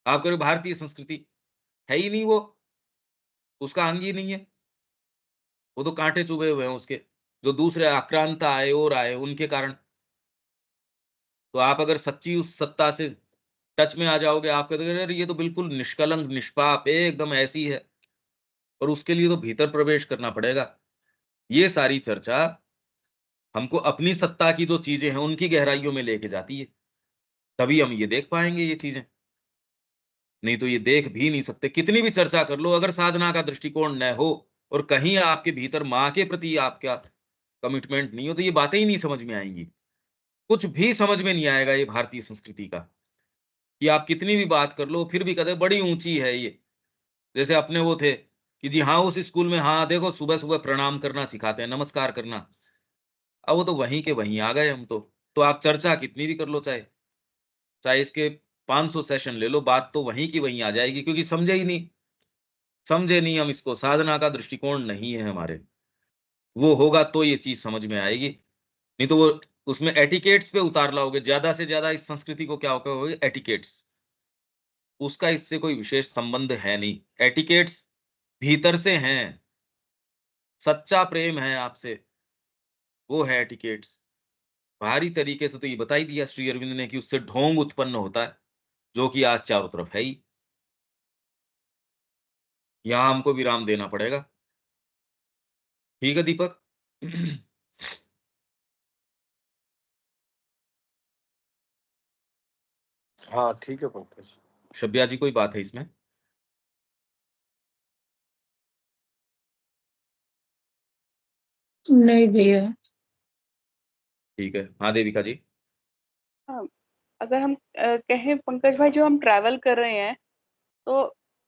आप कह रहे हो भारतीय संस्कृति, है ही नहीं वो, उसका अंग ही नहीं है, वो तो कांटे चुभे हुए हैं उसके, जो दूसरे आक्रांत आए और आए उनके कारण। तो आप अगर सच्ची उस सत्ता से टच में आ जाओगे, आप कहते अरे ये तो बिल्कुल निष्कलंक निष्पाप एकदम ऐसी है, और उसके लिए तो भीतर प्रवेश करना पड़ेगा। ये सारी चर्चा हमको अपनी सत्ता की जो चीजें हैं उनकी गहराइयों में लेके जाती है, तभी हम ये देख पाएंगे ये चीजें, नहीं तो ये देख भी नहीं सकते। कितनी भी चर्चा कर लो, अगर साधना का दृष्टिकोण न हो और कहीं आपके भीतर माँ के प्रति आपका कमिटमेंट नहीं हो, तो ये बातें ही नहीं समझ में आएंगी। कुछ भी समझ में नहीं आएगा ये भारतीय संस्कृति का, कि आप कितनी भी बात कर लो फिर भी कहते बड़ी ऊंची है ये। जैसे अपने वो थे कि जी हाँ, उस स्कूल में हाँ देखो सुबह सुबह प्रणाम करना सिखाते हैं, नमस्कार करना। अब वो तो वहीं के वहीं आ गए हम तो आप चर्चा कितनी भी कर लो, चाहे चाहे इसके 500 सेशन ले लो, बात तो वहीं की वहीं आ जाएगी, क्योंकि समझे नहीं हम इसको, साधना का दृष्टिकोण नहीं है हमारे। वो होगा तो ये चीज समझ में आएगी, नहीं तो वो उसमें एटिकेट्स पे उतार लाओगे, ज्यादा से ज्यादा इस संस्कृति को क्या कहोगे, एटिकेट्स। उसका इससे कोई विशेष संबंध है नहीं। एटिकेट्स भीतर से हैं, सच्चा प्रेम है आपसे, वो है एटिकेट्स। बाहरी तरीके से तो ये बता ही दिया श्री अरविंद ने कि उससे ढोंग उत्पन्न होता है, जो कि आज चारों तरफ है ही। यहाँ हमको विराम देना पड़ेगा। ठीक है दीपक। हाँ ठीक है पंकज। शब्या जी कोई बात है इसमें? नहीं भैया। ठीक है, हाँ देविका जी। हाँ, अगर हम कहें पंकज भाई, जो हम ट्रैवल कर रहे हैं, तो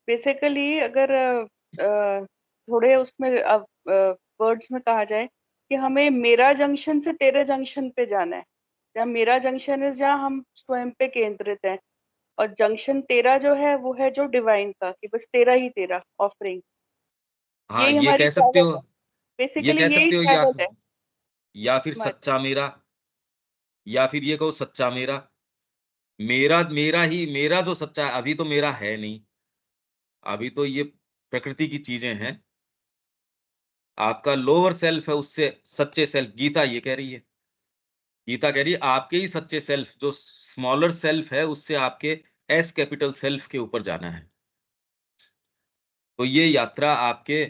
बेसिकली अगर थोड़े उसमें वर्ड्स में कहा जाए कि हमें मेरा जंक्शन से तेरे जंक्शन पे जाना है, जहाँ मेरा जंक्शन है जहाँ हम स्वयं पे केंद्रित हैं, और जंक्शन 13 जो है वो है जो डिवाइन का, कि बस 13 ही 13 ऑफरिंग, हाँ, यही ये हमारी कह सकते ट्रैवल हो, है, बेसिकली यही या ट्रैवल है फिर हमारी। सच्चा मेरा, या फिर ये कहो सच्चा मेरा। मेरा मेरा ही, मेरा जो सच्चा है, अभी तो मेरा है नहीं, अभी तो ये प्रकृति की चीजें हैं। आपका लोअर सेल्फ है, उससे सच्चे सेल्फ, गीता ये कह रही है, गीता कह रही है आपके ही सच्चे सेल्फ, जो स्मॉलर सेल्फ है, उससे आपके एस कैपिटल सेल्फ के ऊपर जाना है। तो ये यात्रा आपके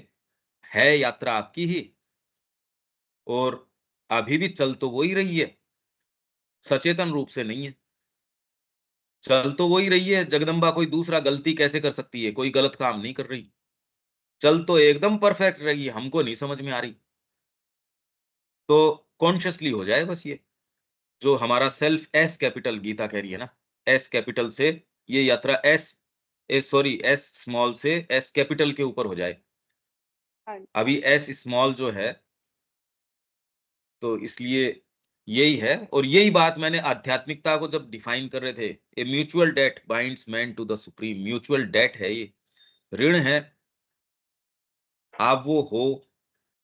है, यात्रा आपकी ही, और अभी भी चल तो वो ही रही है, सचेतन रूप से नहीं है। चल तो वो ही रही है, जगदम्बा कोई दूसरा गलती कैसे कर सकती है, कोई गलत काम नहीं कर रही, चल तो एकदम परफेक्ट रही है, हमको नहीं समझ में आ रही। तो कॉन्शियसली हो जाए बस ये, जो हमारा सेल्फ एस कैपिटल गीता कह रही है ना, एस कैपिटल से ये यात्रा एस स्मॉल से एस कैपिटल के ऊपर हो जाए। हाँ जी। अभी एस स्मॉल जो है, तो इसलिए यही है। और यही बात मैंने आध्यात्मिकता को जब डिफाइन कर रहे थे, a mutual debt binds man to the supreme, mutual debt है ये, ऋण है। आप वो हो,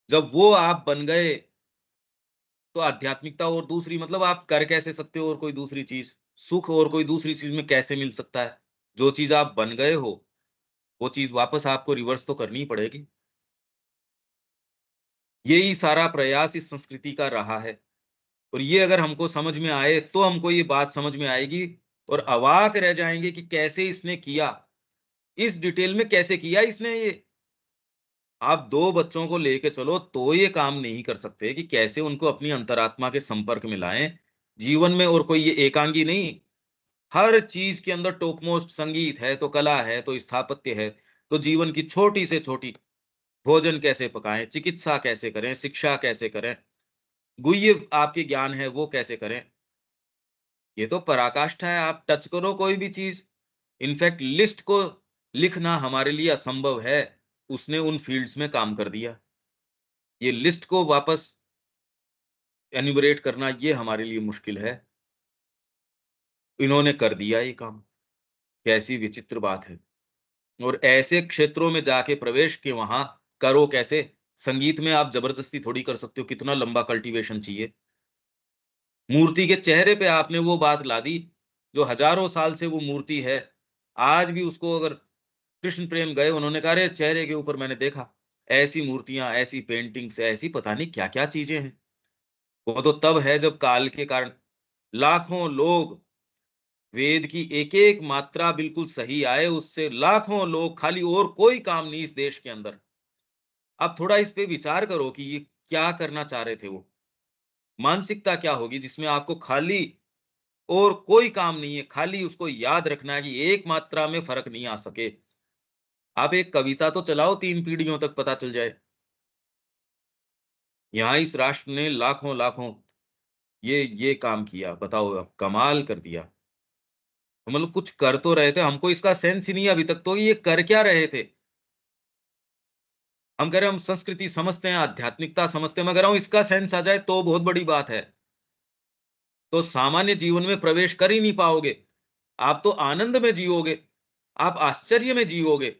जब वो आप बन गए, तो आध्यात्मिकता और दूसरी, मतलब आप कर कैसे सकते हो और कोई दूसरी चीज, सुख और कोई दूसरी चीज में कैसे मिल सकता है। जो चीज आप बन गए हो, वो चीज वापस आपको रिवर्स तो करनी ही पड़ेगी। यही सारा प्रयास इस संस्कृति का रहा है। और ये अगर हमको समझ में आए, तो हमको ये बात समझ में आएगी, और अवाक रह जाएंगे कि कैसे इसने किया, इस डिटेल में कैसे किया इसने ये। आप दो बच्चों को लेके चलो तो ये काम नहीं कर सकते कि कैसे उनको अपनी अंतरात्मा के संपर्क में लाएं जीवन में। और कोई ये एकांगी नहीं, हर चीज के अंदर टॉपमोस्ट, संगीत है तो कला है तो स्थापत्य है, तो जीवन की छोटी से छोटी, भोजन कैसे पकाएं, चिकित्सा कैसे करें, शिक्षा कैसे करें, गुह्य आपके ज्ञान है वो कैसे करें, ये तो पराकाष्ठा है। आप टच करो कोई भी चीज, इनफैक्ट लिस्ट को लिखना हमारे लिए असंभव है, उसने उन फील्ड्स में काम कर दिया। ये लिस्ट को वापस एन्यूमरेट करना ये हमारे लिए मुश्किल है, इन्होंने कर दिया ये काम। कैसी विचित्र बात है। और ऐसे क्षेत्रों में जाके प्रवेश के वहां करो कैसे। संगीत में आप जबरदस्ती थोड़ी कर सकते हो, कितना लंबा कल्टीवेशन चाहिए। मूर्ति के चेहरे पे आपने वो बात ला दी, जो हजारों साल से वो मूर्ति है, आज भी उसको अगर कृष्ण प्रेम गए, उन्होंने कहा अरे चेहरे के ऊपर मैंने देखा ऐसी मूर्तियां, ऐसी पेंटिंग्स, ऐसी पता नहीं क्या क्या चीजें हैं। वो तो तब है जब काल के कारण लाखों लोग, वेद की एक एक मात्रा बिल्कुल सही आए, उससे लाखों लोग, खाली और कोई काम नहीं इस देश के अंदर। आप थोड़ा इस पे विचार करो कि ये क्या करना चाह रहे थे वो, मानसिकता क्या होगी जिसमें आपको खाली और कोई काम नहीं है, खाली उसको याद रखना है कि एक मात्रा में फर्क नहीं आ सके। आप एक कविता तो चलाओ, 3 पीढ़ियों तक पता चल जाए। यहाँ इस राष्ट्र ने लाखों लाखों ये काम किया, बताओ, अब कमाल कर दिया। तो मतलब कुछ कर तो रहे थे, हमको इसका सेंस ही नहीं है अभी तक, तो ये कर क्या रहे थे। हम कह रहे हैं हम संस्कृति समझते हैं, आध्यात्मिकता समझते हैं, मैं कह रहा हूं इसका सेंस आ जाए तो बहुत बड़ी बात है। तो सामान्य जीवन में प्रवेश कर ही नहीं पाओगे, आप तो आनंद में जियोगे, आप आश्चर्य में जियोगे,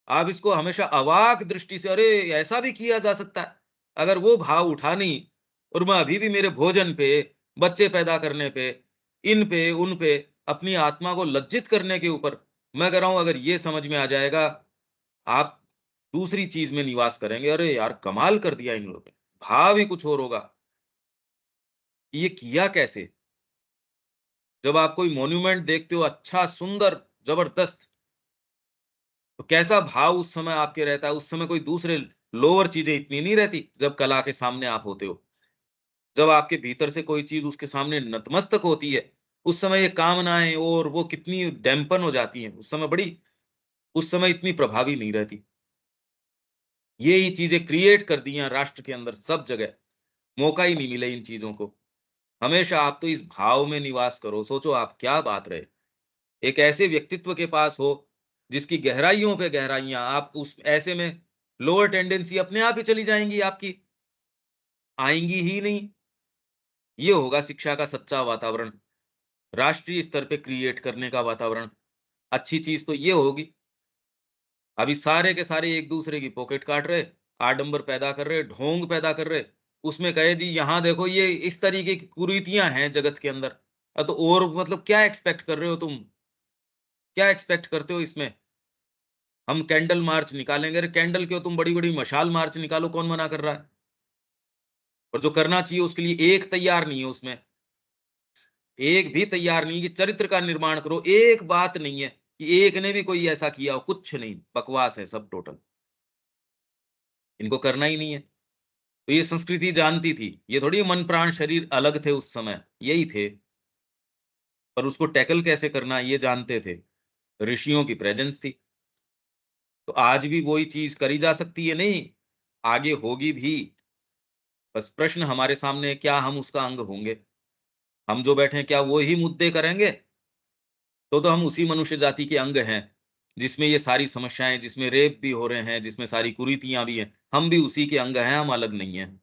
आप इसको हमेशा अवाक दृष्टि से, अरे ऐसा भी किया जा सकता है। अगर वो भाव उठा नहीं, और मैं अभी भी मेरे भोजन पे, बच्चे पैदा करने पे, इन पे उन पे, अपनी आत्मा को लज्जित करने के ऊपर, मैं कह रहा हूं अगर ये समझ में आ जाएगा, आप दूसरी चीज में निवास करेंगे, अरे यार कमाल कर दिया इन लोगों ने, भाव ही कुछ और होगा। ये किया कैसे। जब आप कोई मॉन्यूमेंट देखते हो अच्छा, सुंदर, जबरदस्त, तो कैसा भाव उस समय आपके रहता है। उस समय कोई दूसरे लोअर चीजें इतनी नहीं रहती, जब कला के सामने आप होते हो। जब आपके भीतर से कोई चीज उसके सामने नतमस्तक होती है, उस समय ये कामनाएं और वो कितनी डैम्पन हो जाती हैं, उस समय बड़ी, उस समय इतनी प्रभावी नहीं रहती। ये ही चीजें क्रिएट कर दी हैं राष्ट्र के अंदर, सब जगह मौका ही नहीं मिले इन चीजों को। हमेशा आप तो इस भाव में निवास करो, सोचो आप क्या बात रहे, एक ऐसे व्यक्तित्व के पास हो जिसकी गहराइयों पे गहराइयां, आप उस ऐसे में लोअर टेंडेंसी अपने आप ही चली जाएंगी, आपकी आएंगी ही नहीं। ये होगा शिक्षा का सच्चा वातावरण। राष्ट्रीय स्तर पे क्रिएट करने का वातावरण। अच्छी चीज तो ये होगी, अभी सारे के सारे एक दूसरे की पॉकेट काट रहे, आडंबर पैदा कर रहे, ढोंग पैदा कर रहे, उसमें कहे जी यहाँ देखो ये इस तरीके की कुरीतियां हैं जगत के अंदर। तो और मतलब क्या एक्सपेक्ट कर रहे हो तुम, क्या एक्सपेक्ट करते हो इसमें? हम कैंडल मार्च निकालेंगे, अरे कैंडल क्यों, तुम बड़ी बड़ी मशाल मार्च निकालो, कौन मना कर रहा है? और जो करना चाहिए उसके लिए एक तैयार नहीं है उसमें, एक भी तैयार नहीं कि चरित्र का निर्माण करो। एक बात नहीं है कि एक ने भी कोई ऐसा किया हो, कुछ नहीं, बकवास है सब टोटल। इनको करना ही नहीं है। तो ये संस्कृति जानती थी, ये थोड़ी मन प्राण शरीर अलग थे उस समय, यही थे। पर उसको टैकल कैसे करना ये जानते थे, ऋषियों की प्रेजेंस थी। तो आज भी वही चीज करी जा सकती है, नहीं आगे होगी भी। बस प्रश्न हमारे सामने है, क्या हम उसका अंग होंगे? हम जो बैठे हैं क्या वो ही मुद्दे करेंगे? तो हम उसी मनुष्य जाति के अंग हैं जिसमें ये सारी समस्याएं, जिसमें रेप भी हो रहे हैं, जिसमें सारी कुरीतियां भी हैं, हम भी उसी के अंग हैं, हम अलग नहीं हैं।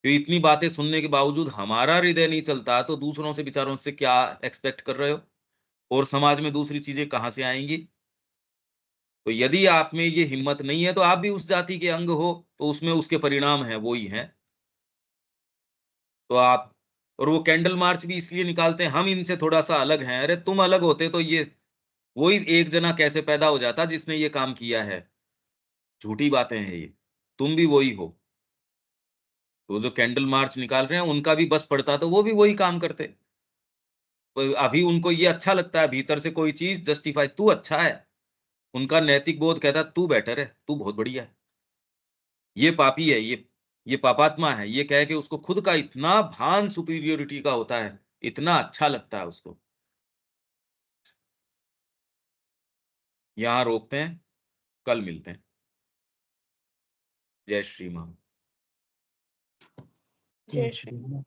तो इतनी बातें सुनने के बावजूद हमारा हृदय नहीं चलता, तो दूसरों से विचारों से क्या एक्सपेक्ट कर रहे हो? और समाज में दूसरी चीजें कहां से आएंगी? तो यदि आप में ये हिम्मत नहीं है तो आप भी उस जाति के अंग हो, तो उसमें उसके परिणाम है वो ही है। तो आप, और वो कैंडल मार्च भी इसलिए निकालते हैं हम इनसे थोड़ा सा अलग हैं। अरे तुम अलग होते तो ये वही एक जना कैसे पैदा हो जाता जिसने ये काम किया है? झूठी बातें हैं ये, तुम भी वही हो। तो जो कैंडल मार्च निकाल रहे हैं उनका भी बस पड़ता तो वो भी वही काम करते। तो अभी उनको ये अच्छा लगता है भीतर से कोई चीज जस्टिफाई, तू अच्छा है, उनका नैतिक बोध कहता है तू बेटर है, तू बहुत बढ़िया है, ये पापी है, ये पापात्मा है, ये कह के उसको खुद का इतना भान सुपीरियोरिटी का होता है, इतना अच्छा लगता है उसको। यहाँ रोकते हैं, कल मिलते हैं। जय श्री राम। जय जय श्री श्री राम।